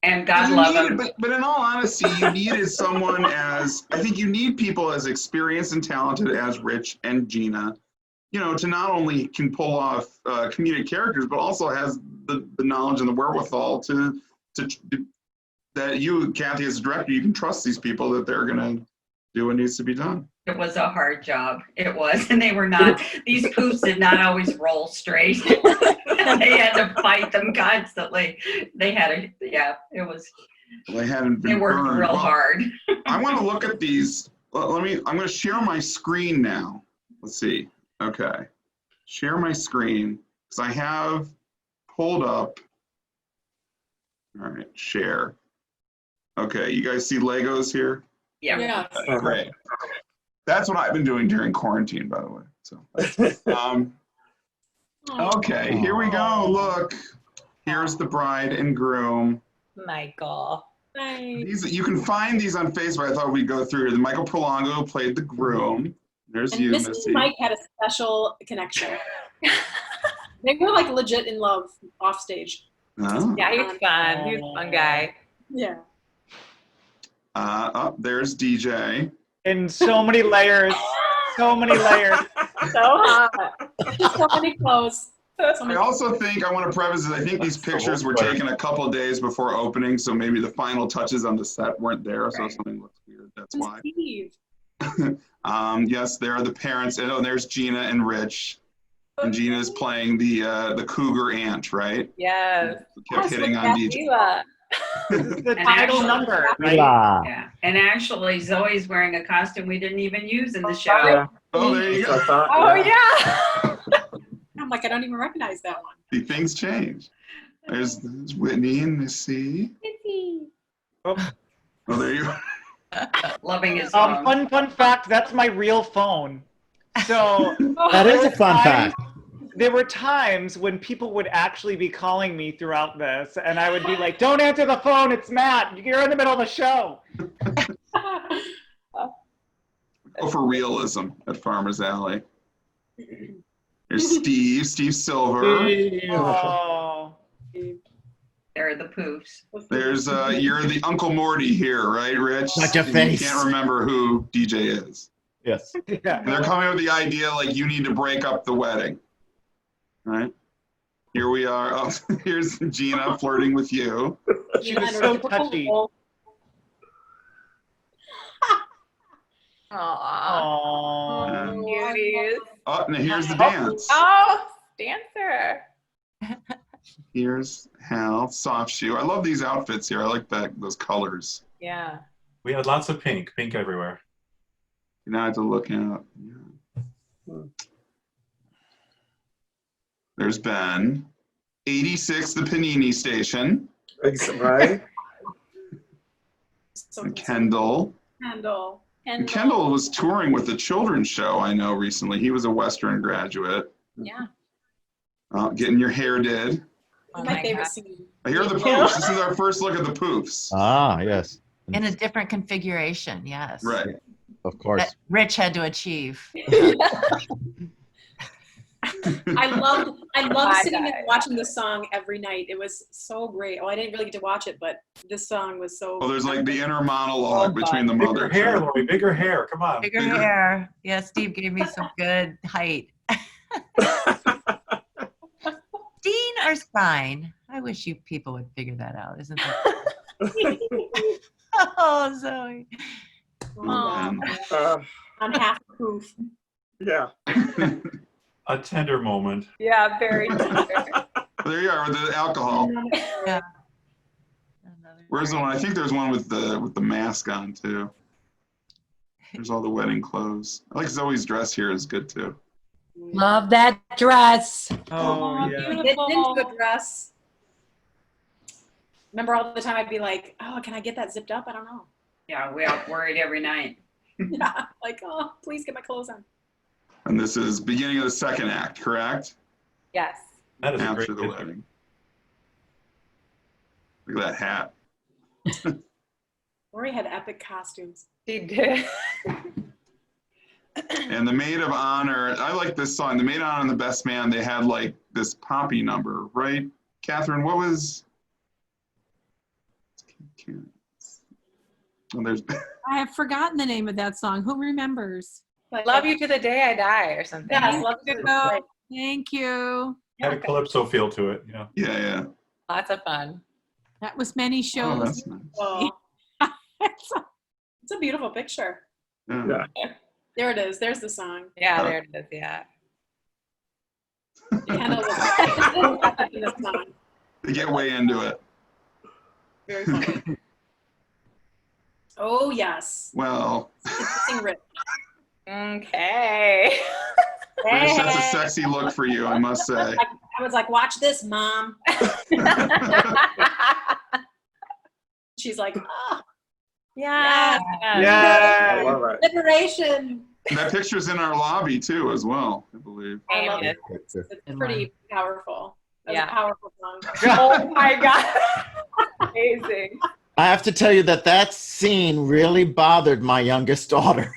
And God love him. But in all honesty, you needed someone I think you need people as experienced and talented as Rich and Gina, you know, to not only can pull off comedic characters, but also has the knowledge and the wherewithal to that you, Kathy, as a director, you can trust these people that they're going to do what needs to be done. It was a hard job. It was. And they were not, these poofs did not always roll straight. They had to fight them constantly. They had to, yeah, it was. They hadn't been They worked burned. real hard. I want to look at these. I'm going to share my screen now. Let's see. Okay. Share my screen because I have pulled up. All right, share. Okay, you guys see Legos here? Yeah. Great. That's what I've been doing during quarantine, by the way. So, okay, here we go. Look, here's the bride and groom. Michael. You can find these on Facebook. I thought we'd go through. Michael Prolongo played the groom. There's you, Missy Missy. and Mike had a special connection. They were like legit in love off stage. Oh. Yeah, he was fun. He was a fun guy. Yeah. There's DJ. In so many layers. So many layers. So hot. So many clothes. I also think, I want to preface this, I think these pictures were taken a couple of days before opening, so maybe the final touches on the set weren't there, so something looks weird. That's why. Yes, there are the parents. And there's Gina and Rich. And Gina's playing the cougar aunt, right? Yes. Kept hitting on DJ. The title number, right? Yeah. And actually, Zoe's wearing a costume we didn't even use in the show. Yeah. Oh, there you go. Oh, yeah. I'm like, I don't even recognize that one. See, things change. There's Whitney and Missy. Oh, there you go. Loving his phone. Fun fact, that's my real phone. So that is a fun fact. There were times when people would actually be calling me throughout this, and I would be like, don't answer the phone, it's Matt. You're in the middle of the show. Go for realism at Farmer's Alley. There's Steve Silver. Oh. They're the poofs. There's you're the Uncle Morty here, right, Rich? Such a And face. You can't remember who DJ is. Yes. And they're coming up with the idea like you need to break up the wedding. Right? Here we are. Oh, here's Gina flirting with you. She was so touchy. Aww. Cuties. Oh, and here's the dance. Oh, dancer. Here's Hal, soft shoe. I love these outfits here. I like those colors. Yeah. We had lots of pink everywhere. Now I have to look out. Yeah. There's Ben. 86, the Panini Station. Right? And Kendall. And Kendall was touring with the children's show, I know, recently. He was a Western graduate. Yeah. Getting your hair did. Oh my favorite scene. Here are the poofs. This is our first look at the poofs. Ah, yes. In a different configuration, yes. Right. Of course. That Rich had to achieve. I loved sitting and watching this song every night. It was so great. Oh, I didn't really get to watch it, but this song was so. Well, there's like the inner modelogue between the Bigger mothers. hair, Lori, bigger hair. Come on. Bigger hair. Yeah, Steve gave me some good height. Dean or Stein? I wish you people would figure that out, isn't that? Oh, Zoe. I'm half a poof. Yeah. A tender moment. Yeah, very tender. There you are with the alcohol. Yeah. Where's the one? I think there's one with the mask on too. There's all the wedding clothes. I like Zoe's dress here is good too. Love that dress. Oh, yeah. Beautiful. Good dress. Remember all the time I'd be like, oh, can I get that zipped up? I don't know. Yeah, we are worried every night. Yeah, like, oh, please get my clothes on. And this is beginning of the second act, correct? Yes. That is a After great the picture. wedding. Look at that hat. Lori had epic costumes. She did. And the Maid of Honor, I like this song. The Maid of Honor and the Best Man, they had like this poppy number, right? Catherine, what was? Oh, there's. I have forgotten the name of that song. Who remembers? Love you to the day I die or something. Yes, love you. Thank you. Had a calypso feel to it, yeah. Yeah. Lots of fun. That was many Oh, shows. that's nice. Oh. It's a beautiful picture. Yeah. There it is. There's the song. Yeah, there it is. Yeah. Kendall was in this song. They get way into it. Very funny. Oh, yes. Well, Sing Rich. Okay. Rich, that's a sexy look for you, I must say. I was like, watch this, Mom. She's like, oh, Yeah. Yeah. I love it. liberation. That picture's in our lobby too, as well, I believe. I love Amen. it. It's pretty powerful. That's Yeah. a powerful song. Oh my God. Amazing. I have to tell you that scene really bothered my youngest daughter.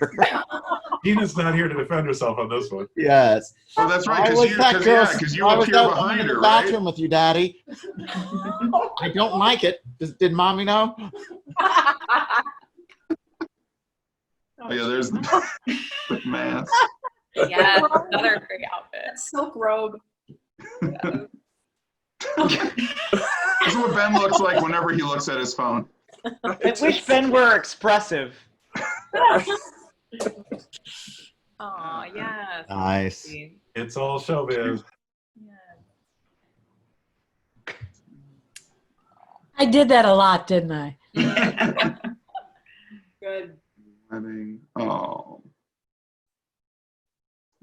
Gina's not here to defend herself on this one. Yes. Oh, that's right, I was that girl. because you I appear was that woman behind in her, the right? bathroom with you, Daddy. I don't like it. Did Mommy know? Oh yeah, there's the mask. Yeah, another great outfit. Silk robe. This is what Ben looks like whenever he looks at his phone. I wish Ben were expressive. Oh, yes. Nice. It's all showbiz. I did that a lot, didn't I? Good. Wedding. Oh.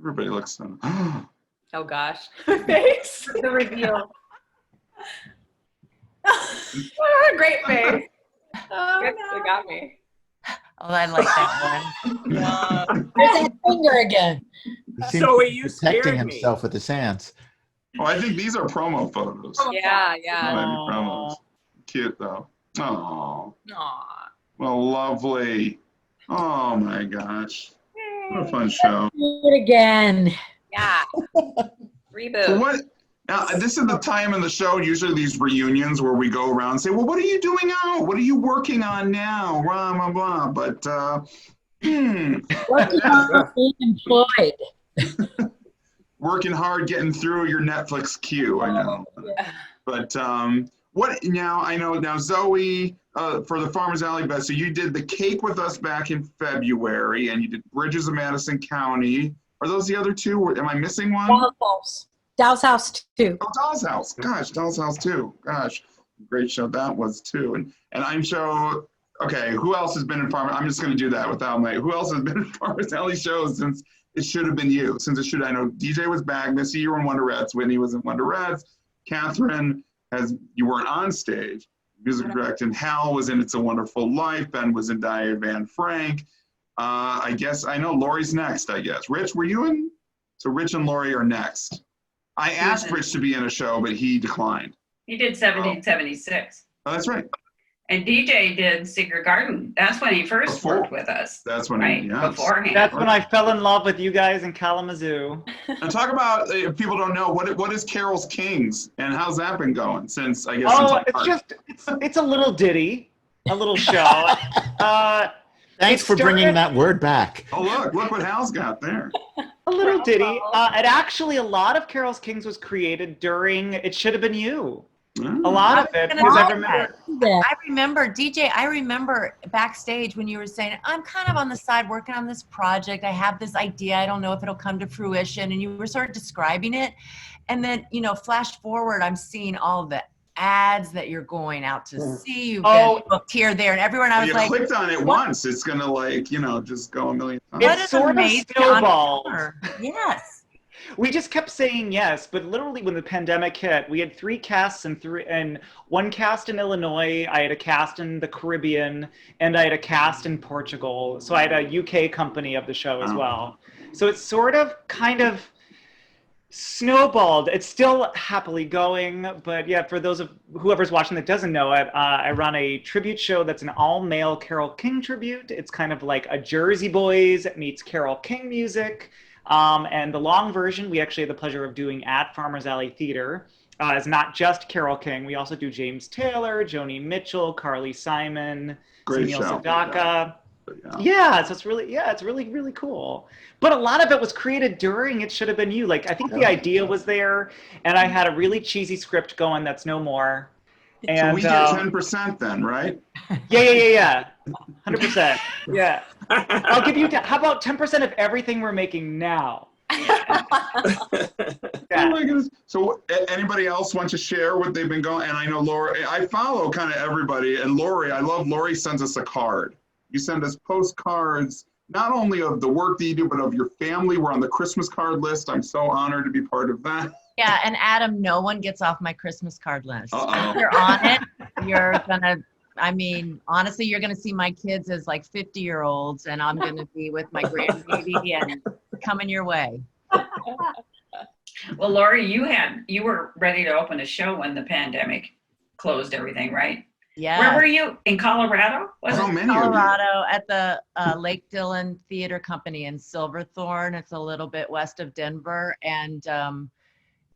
Everybody looks so. Oh gosh. Face. The reveal. What a great face. Oh, It no. got me. Oh, I like that one. There's that finger again. He seems Zoe, to be you protecting scared me. himself with his hands. Oh, I think these are promo photos. Yeah, Might yeah. be promos. Cute though. Oh. Aw. Well, lovely. Oh my gosh. What a fun show. Do it again. Yeah. So Reboot. what? Now, this is the time in the show, usually these reunions where we go around and say, well, what are you doing now? What are you working on now? Blah, blah, blah. But, Working on being employed. working hard, getting through your Netflix queue, I know. But what now? I know now, Zoe, for the Farmers Alley Best. So you did the cake with us back in February, and you did Bridges of Madison County. Are those the other two? Am I missing one? Doll's House too. Oh, Doll's House. Gosh, Doll's House too. Gosh, great show that was too. And I'm sure. Okay, who else has been in Farmers? I'm just going to do that without my. Who else has been in Farmers Alley shows since It Shoulda Been You? Since it should, I know DJ was back. Missy, you were in Wonderettes. Whitney was in Wonderettes. Catherine, you weren't on stage. Music directing. Hal was in It's a Wonderful Life. Ben was in Diane Van Frank. I guess I know Lori's next. I guess Rich, were you in? So Rich and Lori are next. I asked Rich to be in a show, but he declined. He did 1776. Oh, that's right. And DJ did Secret Garden. That's when he first worked with us. That's when right? Beforehand. That's when I fell in love with you guys in Kalamazoo. And talk about, if people don't know, what is Carol's Kings and how's that been going since, I guess, it's a little ditty, a little show. Thanks for bringing that word back. Oh, look what Hal's got there. A little ditty. And actually, a lot of Carol's Kings was created during It Shoulda Been You. A lot of it. Because I remember, DJ, I remember backstage when you were saying, I'm kind of on the side working on this project. I have this idea. I don't know if it'll come to fruition. And you were sort of describing it. And then, flash forward, I'm seeing all the ads that you're going out to see. You've been booked here, there, and everywhere. And I was you like, clicked on it once. It's going to just go a million times. It's sort of snowballed. Yes. We just kept saying yes, but literally when the pandemic hit, we had 3 casts and one cast in Illinois, I had a cast in the Caribbean, and I had a cast in Portugal. So I had a UK company of the show as well. So it's sort of kind of snowballed. It's still happily going, but yeah, for those of whoever's watching that doesn't know it, I run a tribute show that's an all-male Carole King tribute. It's kind of like a Jersey Boys meets Carole King music. And the long version, we actually had the pleasure of doing at Farmers Alley Theater. Is not just Carole King. We also do James Taylor, Joni Mitchell, Carly Simon, Sunil Sadaka. Yeah, so it's really, really cool. But a lot of it was created during It Shoulda Been You. Like, I think the idea was there, and I had a really cheesy script going that's no more. And, so we get 10% then, right? Yeah. 100%. Yeah. I'll give you, how about 10% of everything we're making now? Oh my goodness. So anybody else want to share what they've been going? And I know Lori, I follow kind of everybody. And Lori, I love Lori sends us a card. You send us postcards, not only of the work that you do, but of your family. We're on the Christmas card list. I'm so honored to be part of that. Yeah, and Adam, no one gets off my Christmas card list. Uh-oh. If you're on it, you're gonna, honestly, you're gonna see my kids as like 50-year-olds, and I'm gonna be with my grandbaby and coming your way. Well, Lori, you were ready to open a show when the pandemic closed everything, right? Yeah. Where were you? In Colorado? Colorado at the Lake Dillon Theater Company in Silverthorne. It's a little bit west of Denver. And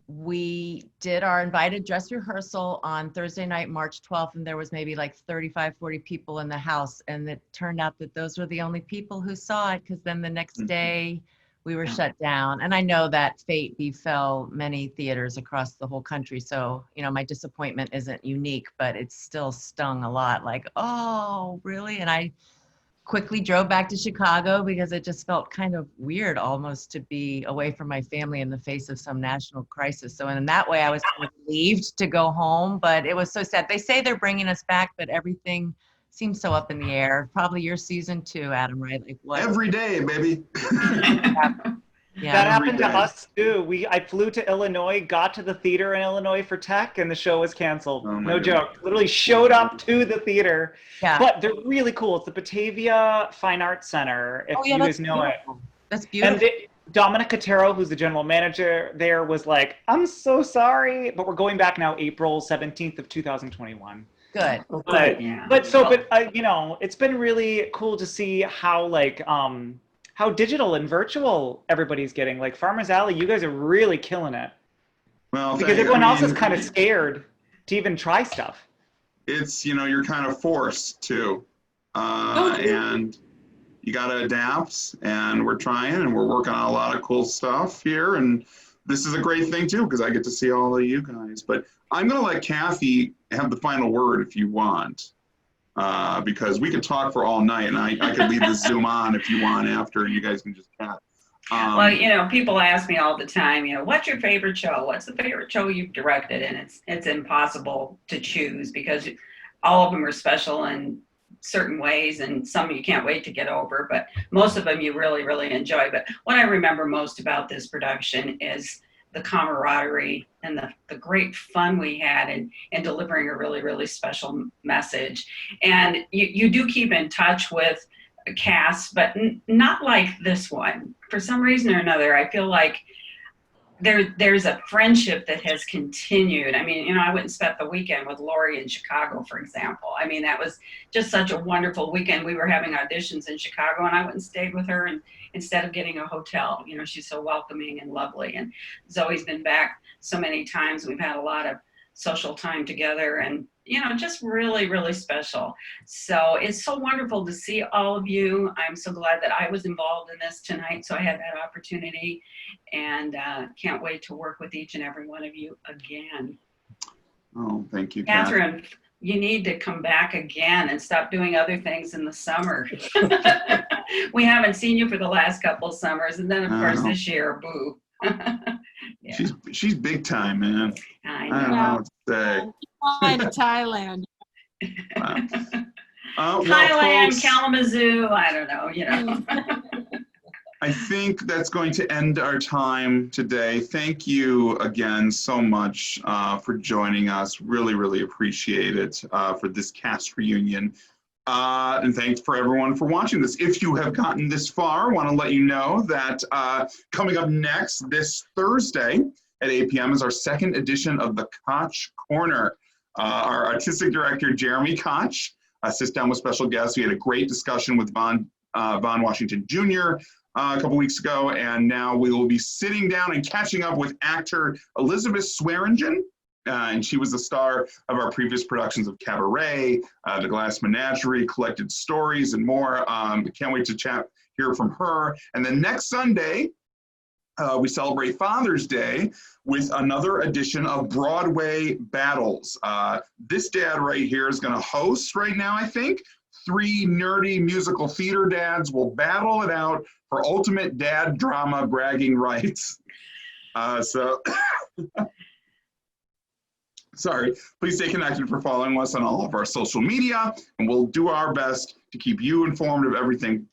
we did our invited dress rehearsal on Thursday night, March 12th. And there was maybe like 35, 40 people in the house. And it turned out that those were the only people who saw it, because then the next day we were shut down. And I know that fate befell many theaters across the whole country. So, my disappointment isn't unique, but it still stung a lot. Like, oh, really? And I quickly drove back to Chicago because it just felt kind of weird almost to be away from my family in the face of some national crisis. So in that way, I was kind of relieved to go home, but it was so sad. They say they're bringing us back, but everything seems so up in the air. Probably your season too, Adam, right? Like what? Every day, baby. Yeah. That happened to us too. I flew to Illinois, got to the theater in Illinois for tech, and the show was canceled. No joke. Literally showed up to the theater. Yeah. But they're really cool. It's the Batavia Fine Arts Center, if you guys know it. That's beautiful. And Dominic Cotero, who's the general manager there, was like, I'm so sorry, but we're going back now April 17th of 2021. Good. But it's been really cool to see how digital and virtual everybody's getting. Like Farmers Alley, you guys are really killing it. Well, because everyone else is kind of scared to even try stuff. It's, you're kind of forced to. And you got to adapt, and we're trying, and we're working on a lot of cool stuff here. And this is a great thing, too, because I get to see all of you guys. But I'm going to let Kathy have the final word if you want, because we could talk for all night, and I could leave the Zoom on if you want after, and you guys can just chat. Well, people ask me all the time, what's your favorite show? What's the favorite show you've directed? And it's impossible to choose because all of them are special in certain ways, and some you can't wait to get over, but most of them you really, really enjoy. But what I remember most about this production is the camaraderie and the great fun we had in delivering a really, really special message. And you do keep in touch with casts, but not like this one. For some reason or another, I feel like there's a friendship that has continued. I mean, I went and spent the weekend with Lori in Chicago, for example. I mean, that was just such a wonderful weekend. We were having auditions in Chicago, and I went and stayed with her, and instead of getting a hotel, she's so welcoming and lovely. And Zoe's been back so many times. We've had a lot of social time together, and just really, really special. So it's so wonderful to see all of you. I'm so glad that I was involved in this tonight, so I had that opportunity, and can't wait to work with each and every one of you again. Oh, thank you, Catherine. You need to come back again and stop doing other things in the summer. We haven't seen you for the last couple of summers, and then of course this year, boo. Yeah. She's big time, man. I don't know what to say. Fly to Thailand. Thailand, folks, Kalamazoo, I don't know, I think that's going to end our time today. Thank you again so much for joining us. Really, really appreciate it for this cast reunion. And thanks for everyone for watching this. If you have gotten this far, I want to let you know that coming up next this Thursday at 8 p.m. is our second edition of the Koch Corner. Our artistic director, Jeremy Koch, sits down with special guests. We had a great discussion with Von Washington Jr. A couple weeks ago, and now we will be sitting down and catching up with actor Elizabeth Swearingen. And she was the star of our previous productions of Cabaret, The Glass Menagerie, Collected Stories, and more. Can't wait to hear from her. And then next Sunday, we celebrate Father's Day with another edition of Broadway Battles. This dad right here is going to host right now, I think. 3 nerdy musical theater dads will battle it out for ultimate dad drama bragging rights. Sorry, please stay connected for following us on all of our social media, and we'll do our best to keep you informed of everything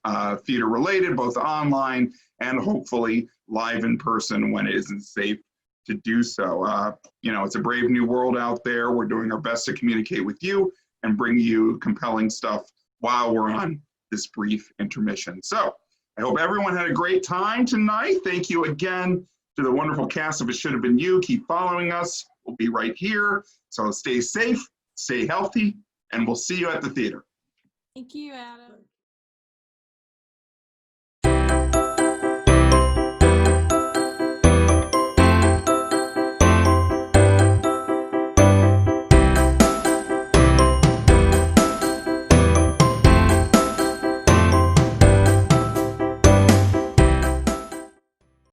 theater related, both online and hopefully live in person when it isn't safe to do so. It's a brave new world out there. We're doing our best to communicate with you and bring you compelling stuff while we're on this brief intermission. So I hope everyone had a great time tonight. Thank you again to the wonderful cast of It Shoulda Been You. Keep following us. We'll be right here. So stay safe, stay healthy, and we'll see you at the theater. Thank you, Adam.